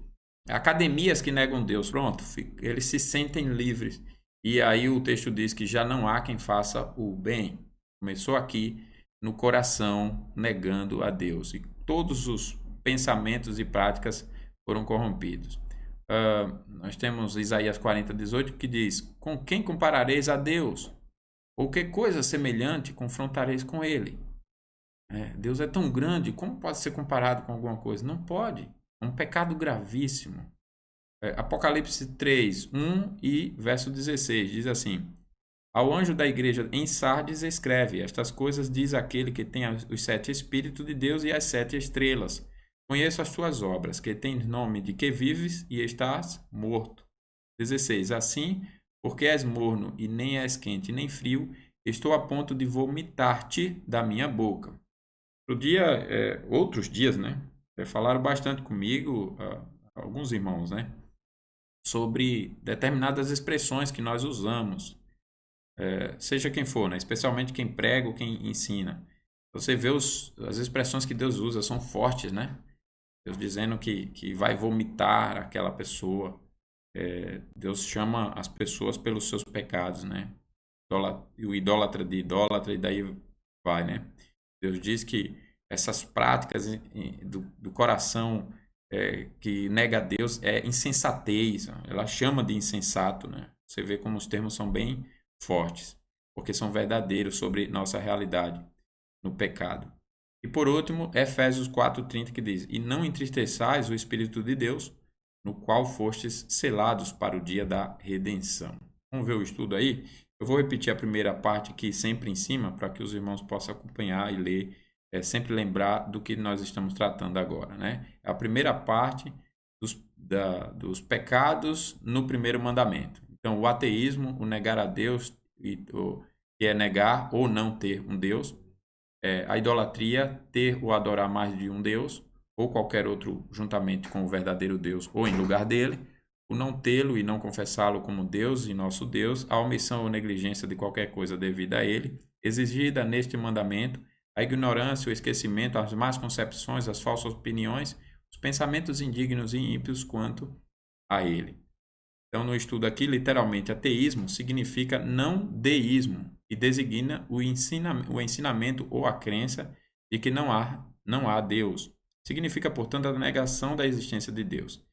academias que negam Deus, pronto, eles se sentem livres. E aí o texto diz que já não há quem faça o bem. Começou aqui no coração, negando a Deus. E todos os pensamentos e práticas foram corrompidos. Nós temos Isaías 40:18 que diz: com quem comparareis a Deus? Ou que coisa semelhante confrontareis com ele? Deus é tão grande, como pode ser comparado com alguma coisa? Não pode. É um pecado gravíssimo. Apocalipse 3:1 e verso 16 diz assim: ao anjo da igreja em Sardes escreve: estas coisas diz aquele que tem os 7 Espíritos de Deus e as 7 estrelas. Conheço as tuas obras, que tens nome de que vives e estás morto. 16. Assim, porque és morno e nem és quente nem frio, estou a ponto de vomitar-te da minha boca. Outros dias, né? Falaram bastante comigo, alguns irmãos, né? Sobre determinadas expressões que nós usamos, seja quem for, né? Especialmente quem prega ou quem ensina. Você vê as expressões que Deus usa, são fortes, né? Deus dizendo que vai vomitar aquela pessoa. Deus chama as pessoas pelos seus pecados, né? O idólatra de idólatra, e daí vai, né? Deus diz que essas práticas do coração que nega a Deus é insensatez. Ela chama de insensato, né? Você vê como os termos são bem fortes, porque são verdadeiros sobre nossa realidade no pecado. E por último, Efésios 4:30 que diz: e não entristeçais o Espírito de Deus, no qual fostes selados para o dia da redenção. Vamos ver o estudo aí? Eu vou repetir a primeira parte aqui sempre em cima, para que os irmãos possam acompanhar e ler, sempre lembrar do que nós estamos tratando agora, né? A primeira parte dos pecados no primeiro mandamento. Então, o ateísmo, o negar a Deus, que é negar ou não ter um Deus. A idolatria, ter ou adorar mais de um Deus, ou qualquer outro juntamente com o verdadeiro Deus ou em lugar dele. O não tê-lo e não confessá-lo como Deus e nosso Deus, a omissão ou negligência de qualquer coisa devida a ele, exigida neste mandamento, a ignorância, o esquecimento, as más concepções, as falsas opiniões, os pensamentos indignos e ímpios quanto a ele. Então, no estudo aqui, literalmente, ateísmo significa não deísmo e designa o ensinamento ou a crença de que não há Deus. Significa, portanto, a negação da existência de Deus.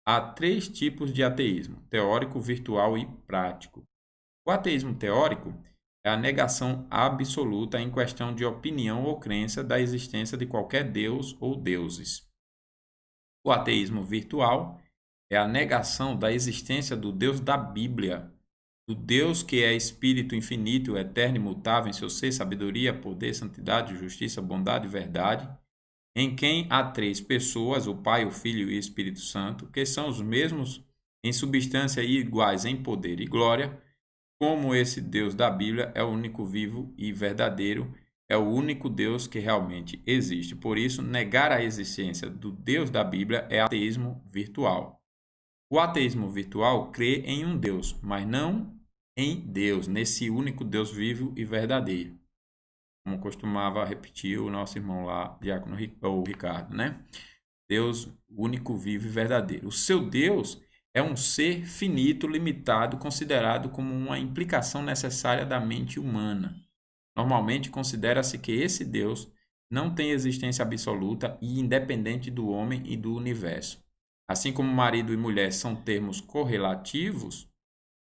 Há 3 tipos de ateísmo: teórico, virtual e prático. O ateísmo teórico é a negação absoluta em questão de opinião ou crença da existência de qualquer Deus ou deuses. O ateísmo virtual É a negação da existência do Deus da Bíblia, do Deus que é Espírito infinito, eterno e imutável em seu ser, sabedoria, poder, santidade, justiça, bondade e verdade, em quem há três pessoas, o Pai, o Filho e o Espírito Santo, que são os mesmos em substância e iguais em poder e glória, como esse Deus da Bíblia é o único vivo e verdadeiro, é o único Deus que realmente existe. Por isso, negar a existência do Deus da Bíblia é ateísmo virtual. O ateísmo virtual crê em um Deus, mas não em Deus, nesse único Deus vivo e verdadeiro, como costumava repetir o nosso irmão lá, diácono o Ricardo, né? Deus único, vivo e verdadeiro. O seu Deus é um ser finito, limitado, considerado como uma implicação necessária da mente humana. Normalmente considera-se que esse Deus não tem existência absoluta e independente do homem e do universo. Assim como marido e mulher são termos correlativos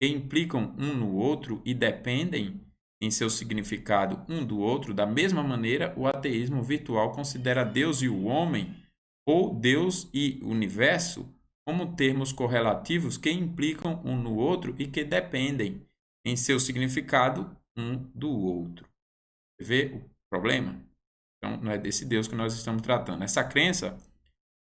que implicam um no outro e dependem em seu significado um do outro, da mesma maneira, o ateísmo virtual considera Deus e o homem, ou Deus e universo, como termos correlativos que implicam um no outro e que dependem em seu significado um do outro. Vê o problema? Então, não é desse Deus que nós estamos tratando. Essa crença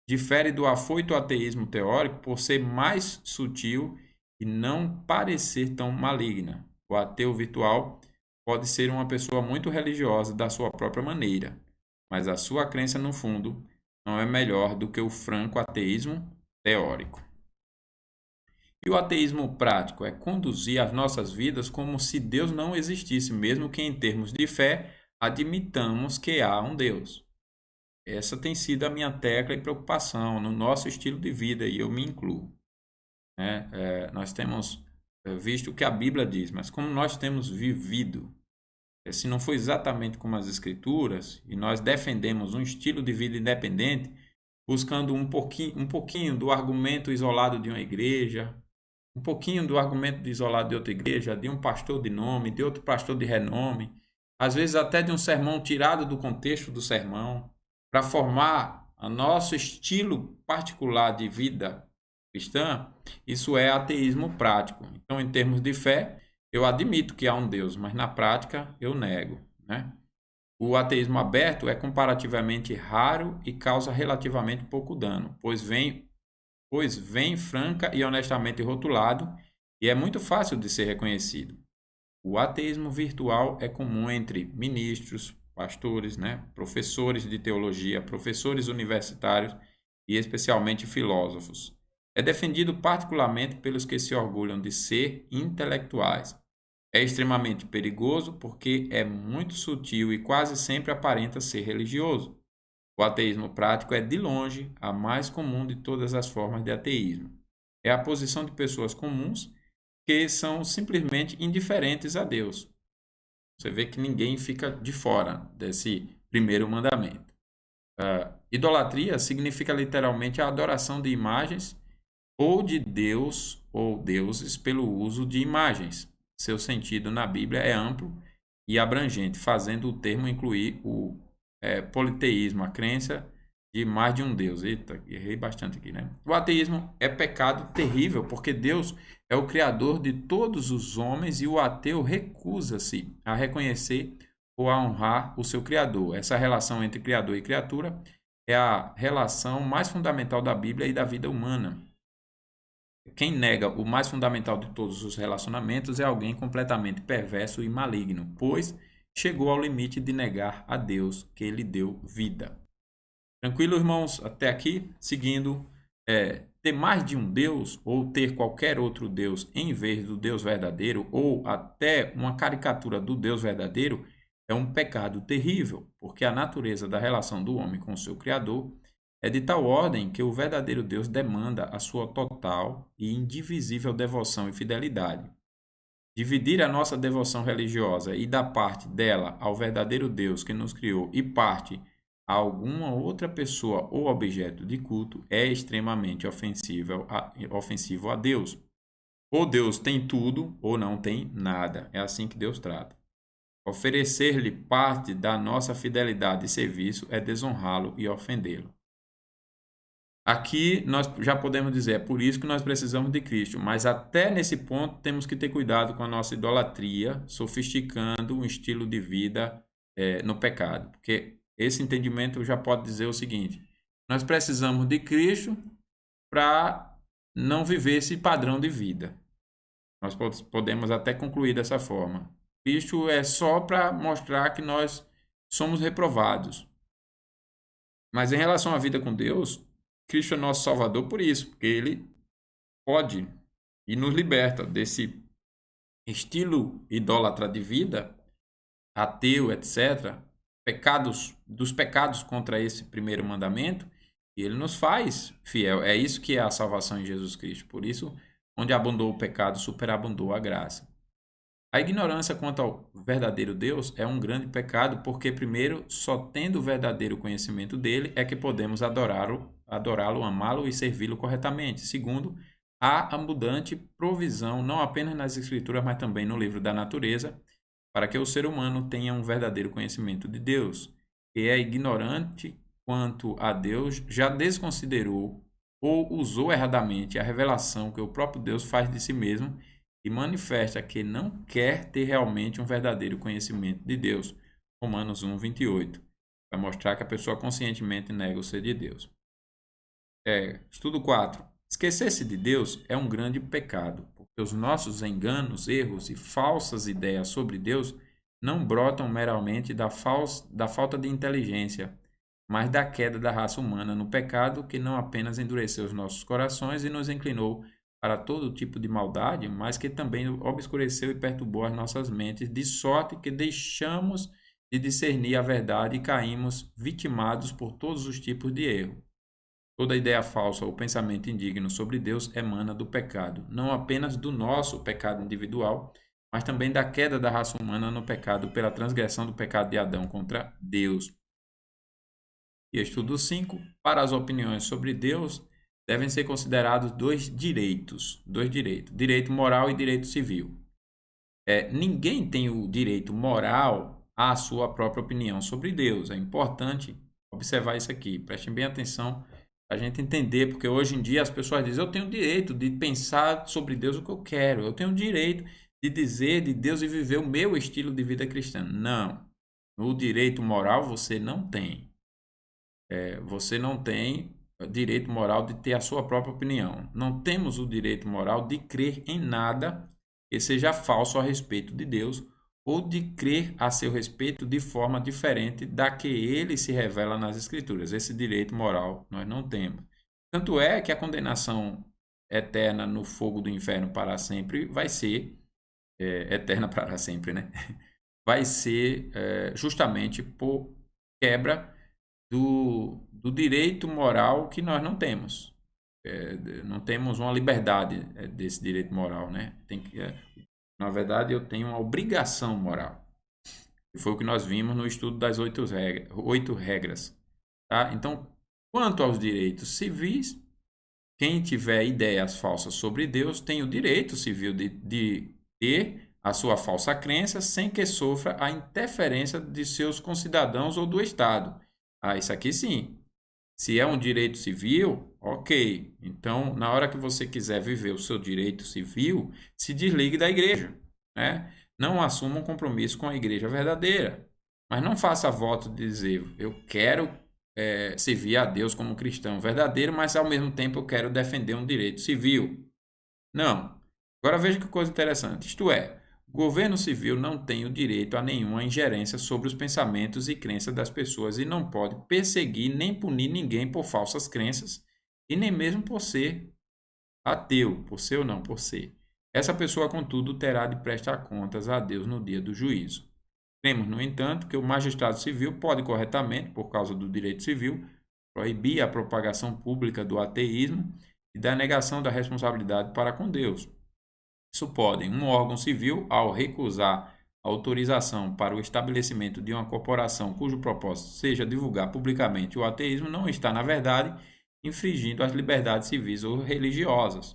difere do afoito ateísmo teórico por ser mais sutil e não parecer tão maligna. O ateu virtual pode ser uma pessoa muito religiosa da sua própria maneira, mas a sua crença, no fundo, não é melhor do que o franco ateísmo teórico. E o ateísmo prático é conduzir as nossas vidas como se Deus não existisse, mesmo que em termos de fé admitamos que há um Deus. Essa tem sido a minha tecla e preocupação no nosso estilo de vida, e eu me incluo, né? Nós temos visto o que a Bíblia diz, mas como nós temos vivido. Se não for exatamente como as Escrituras, e nós defendemos um estilo de vida independente, buscando um pouquinho do argumento isolado de uma igreja, um pouquinho do argumento isolado de outra igreja, de um pastor de nome, de outro pastor de renome, às vezes até de um sermão tirado do contexto do sermão, para formar o nosso estilo particular de vida cristã, isso é ateísmo prático. Então, em termos de fé, eu admito que há um Deus, mas na prática eu nego, né? O ateísmo aberto é comparativamente raro e causa relativamente pouco dano, pois vem franca e honestamente rotulado e é muito fácil de ser reconhecido. O ateísmo virtual é comum entre ministros, pastores, né, professores de teologia, professores universitários e especialmente filósofos. É defendido particularmente pelos que se orgulham de ser intelectuais. É extremamente perigoso porque é muito sutil e quase sempre aparenta ser religioso. O ateísmo prático é, de longe, a mais comum de todas as formas de ateísmo. É a posição de pessoas comuns que são simplesmente indiferentes a Deus. Você vê que ninguém fica de fora desse primeiro mandamento. Idolatria significa literalmente a adoração de imagens ou de Deus ou deuses pelo uso de imagens. Seu sentido na Bíblia é amplo e abrangente, fazendo o termo incluir o politeísmo, a crença de mais de um Deus. Eita, errei bastante aqui, né? O ateísmo é pecado terrível, porque Deus é o Criador de todos os homens e o ateu recusa-se a reconhecer ou a honrar o seu Criador. Essa relação entre Criador e criatura é a relação mais fundamental da Bíblia e da vida humana. Quem nega o mais fundamental de todos os relacionamentos é alguém completamente perverso e maligno, pois chegou ao limite de negar a Deus que lhe deu vida. Tranquilo, irmãos? Até aqui, seguindo, ter mais de um Deus ou ter qualquer outro Deus em vez do Deus verdadeiro ou até uma caricatura do Deus verdadeiro é um pecado terrível, porque a natureza da relação do homem com o seu Criador é de tal ordem que o verdadeiro Deus demanda a sua total e indivisível devoção e fidelidade. Dividir a nossa devoção religiosa e dar parte dela ao verdadeiro Deus que nos criou e parte a alguma outra pessoa ou objeto de culto é extremamente ofensivo a Deus. Ou Deus tem tudo ou não tem nada. É assim que Deus trata. Oferecer-lhe parte da nossa fidelidade e serviço é desonrá-lo e ofendê-lo. Aqui nós já podemos dizer, é por isso que nós precisamos de Cristo, mas até nesse ponto temos que ter cuidado com a nossa idolatria, sofisticando um estilo de vida no pecado, porque esse entendimento já pode dizer o seguinte: nós precisamos de Cristo para não viver esse padrão de vida. Nós podemos até concluir dessa forma. Cristo é só para mostrar que nós somos reprovados. Mas em relação à vida com Deus, Cristo é nosso Salvador por isso, porque Ele pode e nos liberta desse estilo idólatra de vida, ateu, etc., dos pecados contra esse primeiro mandamento, e Ele nos faz fiel. É isso que é a salvação em Jesus Cristo. Por isso, onde abundou o pecado, superabundou a graça. A ignorância quanto ao verdadeiro Deus é um grande pecado, porque, primeiro, só tendo o verdadeiro conhecimento dele é que podemos adorá-lo, amá-lo e servi-lo corretamente. Segundo, há abundante provisão, não apenas nas Escrituras, mas também no livro da natureza, para que o ser humano tenha um verdadeiro conhecimento de Deus. E é ignorante quanto a Deus, já desconsiderou ou usou erradamente a revelação que o próprio Deus faz de si mesmo e manifesta que não quer ter realmente um verdadeiro conhecimento de Deus. Romanos 1, 28. Vai mostrar que a pessoa conscientemente nega o ser de Deus. Estudo 4. Esquecer-se de Deus é um grande pecado, porque os nossos enganos, erros e falsas ideias sobre Deus não brotam meramente da falta de inteligência, mas da queda da raça humana no pecado que não apenas endureceu os nossos corações e nos inclinou para todo tipo de maldade, mas que também obscureceu e perturbou as nossas mentes, de sorte que deixamos de discernir a verdade e caímos vitimados por todos os tipos de erro. Toda ideia falsa ou pensamento indigno sobre Deus emana do pecado, não apenas do nosso pecado individual, mas também da queda da raça humana no pecado pela transgressão do pecado de Adão contra Deus. E estudo 5. Para as opiniões sobre Deus, devem ser considerados dois direitos, direito moral e direito civil. Ninguém tem o direito moral à sua própria opinião sobre Deus. É importante observar isso aqui. Prestem bem atenção para a gente entender, porque hoje em dia as pessoas dizem: eu tenho o direito de pensar sobre Deus o que eu quero, eu tenho o direito de dizer de Deus e viver o meu estilo de vida cristã. Não. O direito moral você não tem. Você não tem direito moral de ter a sua própria opinião. Não temos o direito moral de crer em nada que seja falso a respeito de Deus ou de crer a seu respeito de forma diferente da que ele se revela nas Escrituras. Esse direito moral nós não temos. Tanto é que a condenação eterna no fogo do inferno para sempre vai ser eterna para sempre, né? Vai ser justamente por quebra do direito moral que nós não temos. Não temos uma liberdade desse direito moral, né? Na verdade, eu tenho uma obrigação moral. E foi o que nós vimos no estudo das 8 regras. Tá? Então, quanto aos direitos civis, quem tiver ideias falsas sobre Deus tem o direito civil de ter a sua falsa crença sem que sofra a interferência de seus concidadãos ou do Estado. Isso aqui sim. Se é um direito civil, ok. Então, na hora que você quiser viver o seu direito civil, se desligue da igreja, né? Não assuma um compromisso com a igreja verdadeira. Mas não faça voto de dizer: eu quero servir a Deus como cristão verdadeiro, mas ao mesmo tempo eu quero defender um direito civil. Não. Agora veja que coisa interessante. Isto é, o governo civil não tem o direito a nenhuma ingerência sobre os pensamentos e crenças das pessoas e não pode perseguir nem punir ninguém por falsas crenças e nem mesmo por ser ateu, por ser ou não por ser. Essa pessoa, contudo, terá de prestar contas a Deus no dia do juízo. Cremos, no entanto, que o magistrado civil pode corretamente, por causa do direito civil, proibir a propagação pública do ateísmo e da negação da responsabilidade para com Deus. Isso podem um órgão civil, ao recusar a autorização para o estabelecimento de uma corporação cujo propósito seja divulgar publicamente o ateísmo, não está, na verdade, infringindo as liberdades civis ou religiosas.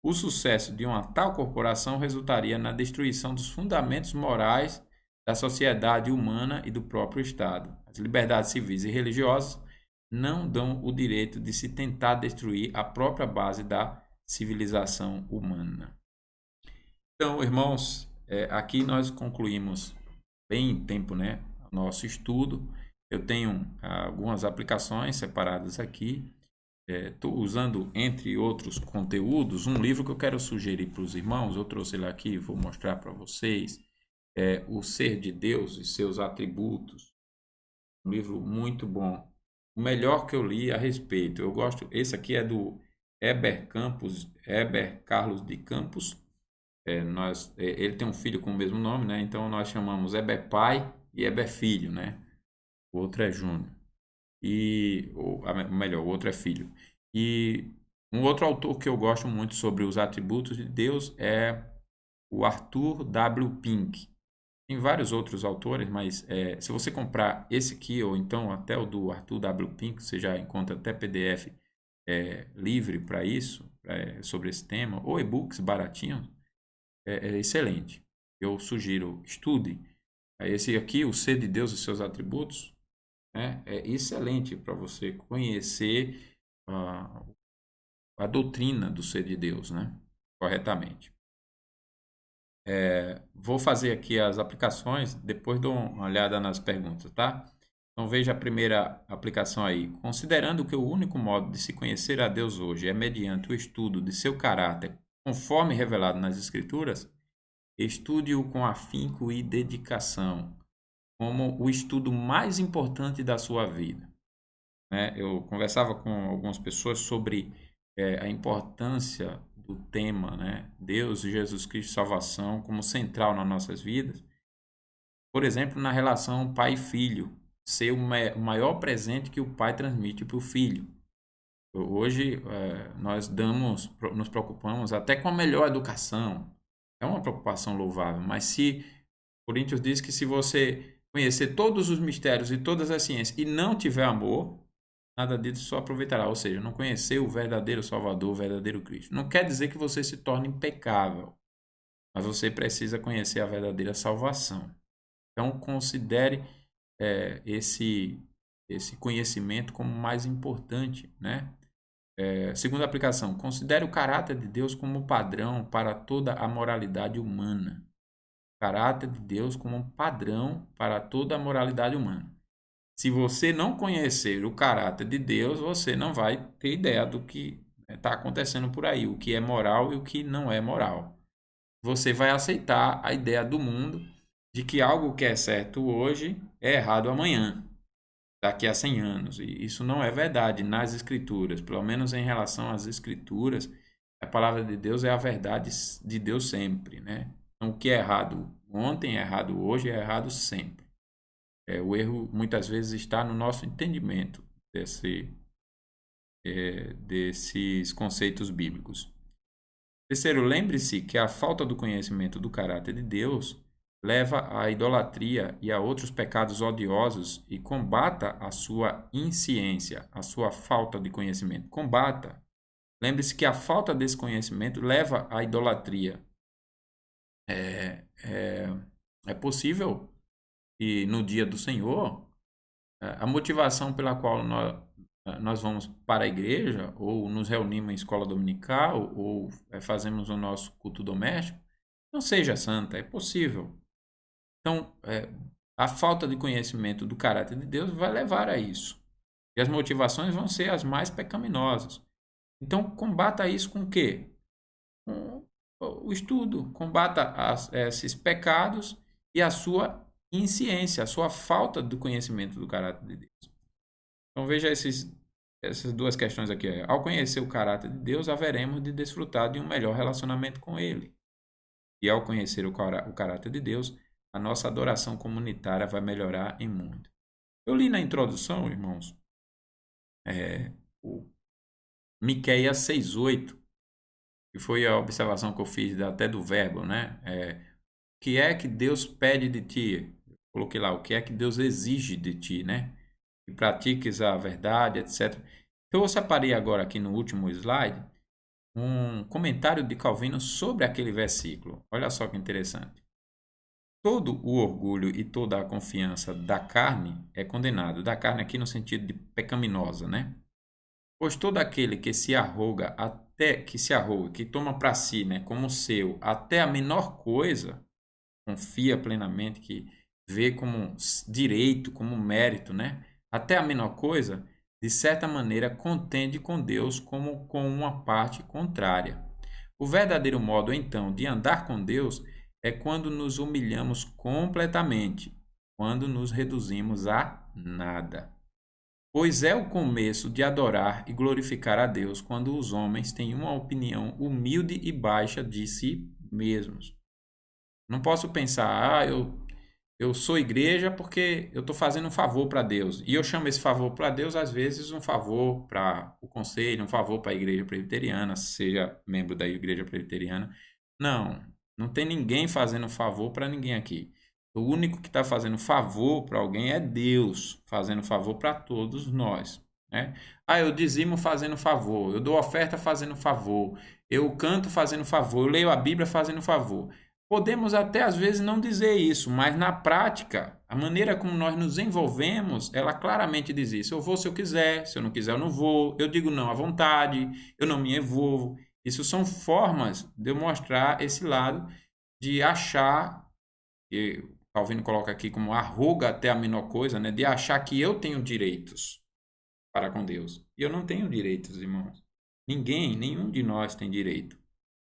O sucesso de uma tal corporação resultaria na destruição dos fundamentos morais da sociedade humana e do próprio Estado. As liberdades civis e religiosas não dão o direito de se tentar destruir a própria base da civilização humana. Então, irmãos, aqui nós concluímos bem em tempo, né, o nosso estudo. Eu tenho algumas aplicações separadas aqui. Estou usando, entre outros conteúdos, um livro que eu quero sugerir para os irmãos. Eu trouxe ele aqui, vou mostrar para vocês. O Ser de Deus e Seus Atributos. Um livro muito bom. O melhor que eu li a respeito. Eu gosto. Esse aqui é do Heber Carlos de Campos. Ele tem um filho com o mesmo nome, né? Então nós chamamos Heber pai e Heber filho, né? O outro é Júnior. O outro é filho. E um outro autor que eu gosto muito sobre os atributos de Deus é o Arthur W. Pink. Tem vários outros autores, mas se você comprar esse aqui, ou então até o do Arthur W. Pink, você já encontra até PDF livre para isso, sobre esse tema, ou e-books baratinhos, é excelente. Eu sugiro, estude. Esse aqui, o Ser de Deus e Seus Atributos, né, é excelente para você conhecer a doutrina do Ser de Deus, né, corretamente. Vou fazer aqui as aplicações, depois dou uma olhada nas perguntas, tá? Então veja a primeira aplicação aí. Considerando que o único modo de se conhecer a Deus hoje é mediante o estudo de seu caráter, conforme revelado nas Escrituras, estude-o com afinco e dedicação, como o estudo mais importante da sua vida. Eu conversava com algumas pessoas sobre a importância do tema, né? Deus e Jesus Cristo salvação como central nas nossas vidas. Por exemplo, na relação pai e filho, ser o maior presente que o pai transmite para o filho. Hoje nós nos preocupamos até com a melhor educação. É uma preocupação louvável, mas se Coríntios diz que se você conhecer todos os mistérios e todas as ciências e não tiver amor, nada disso só aproveitará. Ou seja, não conhecer o verdadeiro Salvador, o verdadeiro Cristo. Não quer dizer que você se torne impecável, mas você precisa conhecer a verdadeira salvação. Então, considere esse conhecimento como mais importante, né? Segunda aplicação, considere o caráter de Deus como padrão para toda a moralidade humana. Caráter de Deus como um padrão para toda a moralidade humana. Se você não conhecer o caráter de Deus, você não vai ter ideia do que está acontecendo por aí, o que é moral e o que não é moral. Você vai aceitar a ideia do mundo de que algo que é certo hoje é errado amanhã, daqui a 100 anos. E isso não é verdade nas Escrituras, pelo menos em relação às Escrituras. A palavra de Deus é a verdade de Deus sempre, né? Então, o que é errado ontem é errado hoje, é errado sempre. O erro muitas vezes está no nosso entendimento desses conceitos bíblicos. Terceiro, lembre-se que a falta do conhecimento do caráter de Deus leva à idolatria e a outros pecados odiosos e combata a sua insciência, a sua falta de conhecimento. Combata. Lembre-se que a falta desse conhecimento leva à idolatria. É possível que no dia do Senhor, a motivação pela qual nós vamos para a igreja, ou nos reunimos em escola dominical, ou fazemos o nosso culto doméstico, não seja santa, é possível. Então, a falta de conhecimento do caráter de Deus vai levar a isso. E as motivações vão ser as mais pecaminosas. Então, combata isso com o quê? Com o estudo. Combata esses pecados e a sua insciência, a sua falta do conhecimento do caráter de Deus. Então, veja essas duas questões aqui. Ao conhecer o caráter de Deus, haveremos de desfrutar de um melhor relacionamento com Ele. E ao conhecer o caráter de Deus, a nossa adoração comunitária vai melhorar em muito. Eu li na introdução, irmãos, o Miqueias 6:8, que foi a observação que eu fiz até do verbo, né? O que é que Deus pede de ti? Eu coloquei lá, o que é que Deus exige de ti, né? Que pratiques a verdade, etc. Então, eu separei agora aqui no último slide um comentário de Calvino sobre aquele versículo. Olha só que interessante. Todo o orgulho e toda a confiança da carne é condenado. Da carne aqui no sentido de pecaminosa, né? Pois todo aquele que toma para si, né, como seu, até a menor coisa, confia plenamente, que vê como direito, como mérito, né? Até a menor coisa, de certa maneira, contende com Deus como com uma parte contrária. O verdadeiro modo, então, de andar com Deus é quando nos humilhamos completamente, quando nos reduzimos a nada. Pois é o começo de adorar e glorificar a Deus quando os homens têm uma opinião humilde e baixa de si mesmos. Não posso pensar, eu sou igreja porque eu estou fazendo um favor para Deus. E eu chamo esse favor para Deus, às vezes, um favor para o conselho, um favor para a igreja presbiteriana, seja membro da igreja presbiteriana. Não, não tem ninguém fazendo favor para ninguém aqui. O único que está fazendo favor para alguém é Deus, fazendo favor para todos nós, né? Eu dizimo fazendo favor, eu dou oferta fazendo favor, eu canto fazendo favor, eu leio a Bíblia fazendo favor. Podemos até às vezes não dizer isso, mas na prática, a maneira como nós nos envolvemos, ela claramente diz isso. Eu vou se eu quiser, se eu não quiser, eu não vou. Eu digo não à vontade, eu não me envolvo. Isso são formas de eu mostrar esse lado de achar, que Calvino coloca aqui como arroga até a menor coisa, né? De achar que eu tenho direitos para com Deus. E eu não tenho direitos, irmãos. Ninguém, nenhum de nós tem direito.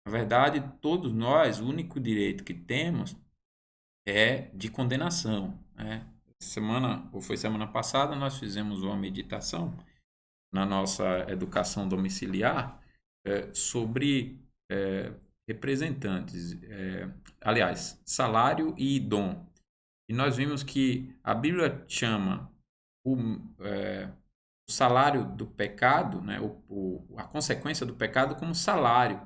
Na verdade, todos nós, o único direito que temos é de condenação, né? Semana, ou foi semana passada, nós fizemos uma meditação na nossa educação domiciliar sobre representantes, aliás, salário e dom. E nós vimos que a Bíblia chama o, o salário do pecado, né, a consequência do pecado como salário,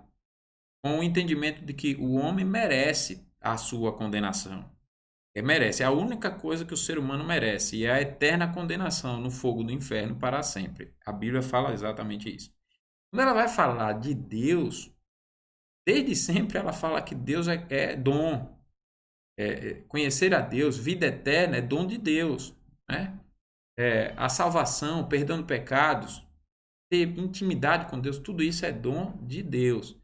com o entendimento de que o homem merece a sua condenação. Merece. É a única coisa que o ser humano merece, e é a eterna condenação no fogo do inferno para sempre. A Bíblia fala exatamente isso. Quando ela vai falar de Deus, desde sempre ela fala que Deus é dom. Conhecer a Deus, vida eterna, é dom de Deus, né? A salvação, o perdão de pecados, ter intimidade com Deus, tudo isso é dom de Deus.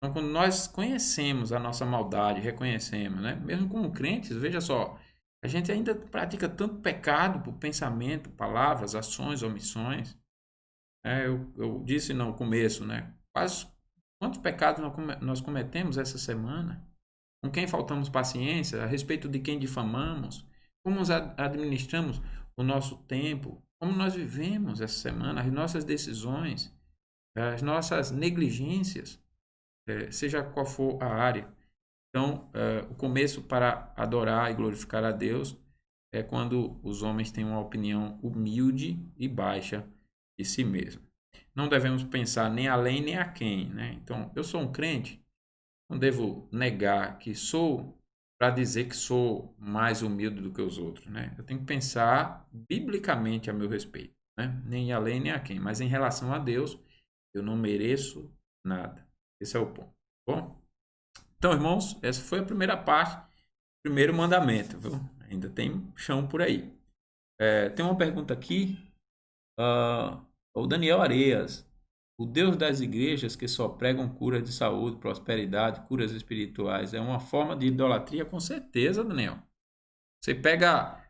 Então, quando nós conhecemos a nossa maldade, reconhecemos, né? Mesmo como crentes, veja só, a gente ainda pratica tanto pecado por pensamento, palavras, ações, omissões. Eu disse no começo, né? Quantos pecados nós cometemos essa semana? Com quem faltamos paciência? A respeito de quem difamamos? Como administramos o nosso tempo? Como nós vivemos essa semana? As nossas decisões, as nossas negligências, seja qual for a área. Então, o começo para adorar e glorificar a Deus é quando os homens têm uma opinião humilde e baixa de si mesmo. Não devemos pensar nem além nem a quem, né? Então, eu sou um crente, não devo negar que sou para dizer que sou mais humilde do que os outros, né? Eu tenho que pensar biblicamente a meu respeito, né? Nem além nem a quem, mas em relação a Deus, eu não mereço nada. Esse é o ponto. Bom, então, irmãos, essa foi a primeira parte, primeiro mandamento, viu? Ainda tem chão por aí. Tem uma pergunta aqui, o Daniel Areias. O Deus das igrejas que só pregam curas de saúde, prosperidade, curas espirituais, é uma forma de idolatria? Com certeza, Daniel. Você pega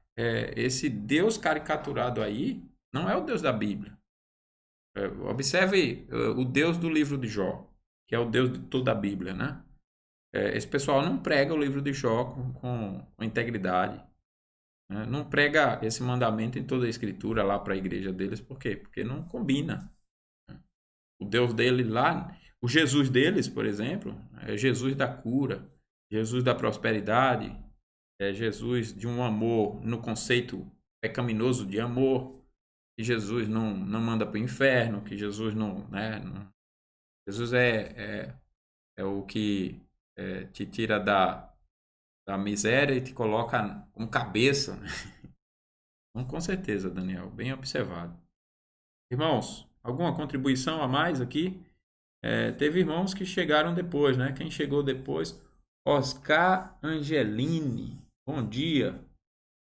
esse Deus caricaturado aí, não é o Deus da Bíblia. Observe o Deus do livro de Jó, que é o Deus de toda a Bíblia, né? Esse pessoal não prega o livro de Jó com integridade, né? Não prega esse mandamento em toda a escritura lá para a igreja deles, por quê? Porque não combina. O Deus dele lá, o Jesus deles, por exemplo, é Jesus da cura, Jesus da prosperidade, é Jesus de um amor no conceito pecaminoso de amor, que Jesus não manda para o inferno, que Jesus não, né, Jesus é o que te tira da miséria e te coloca como cabeça, né? Então, com certeza, Daniel, bem observado. Irmãos, alguma contribuição a mais aqui? Teve irmãos que chegaram depois, né? Quem chegou depois? Oscar Angelini. Bom dia.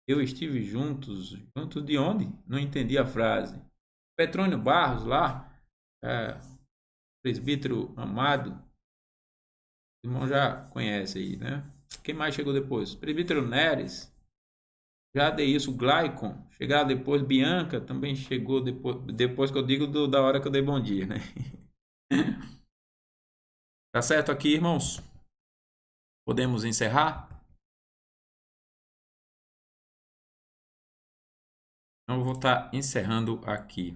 Eu estive juntos. Juntos de onde? Não entendi a frase. Petrônio Barros lá, presbítero amado. O irmão já conhece aí, né? Quem mais chegou depois? Presbítero Neres. Já dei isso, Glaicon. Chegar depois, Bianca também chegou depois que eu digo da hora que eu dei bom dia, né? Tá certo aqui, irmãos? Podemos encerrar? Então, eu vou estar encerrando aqui.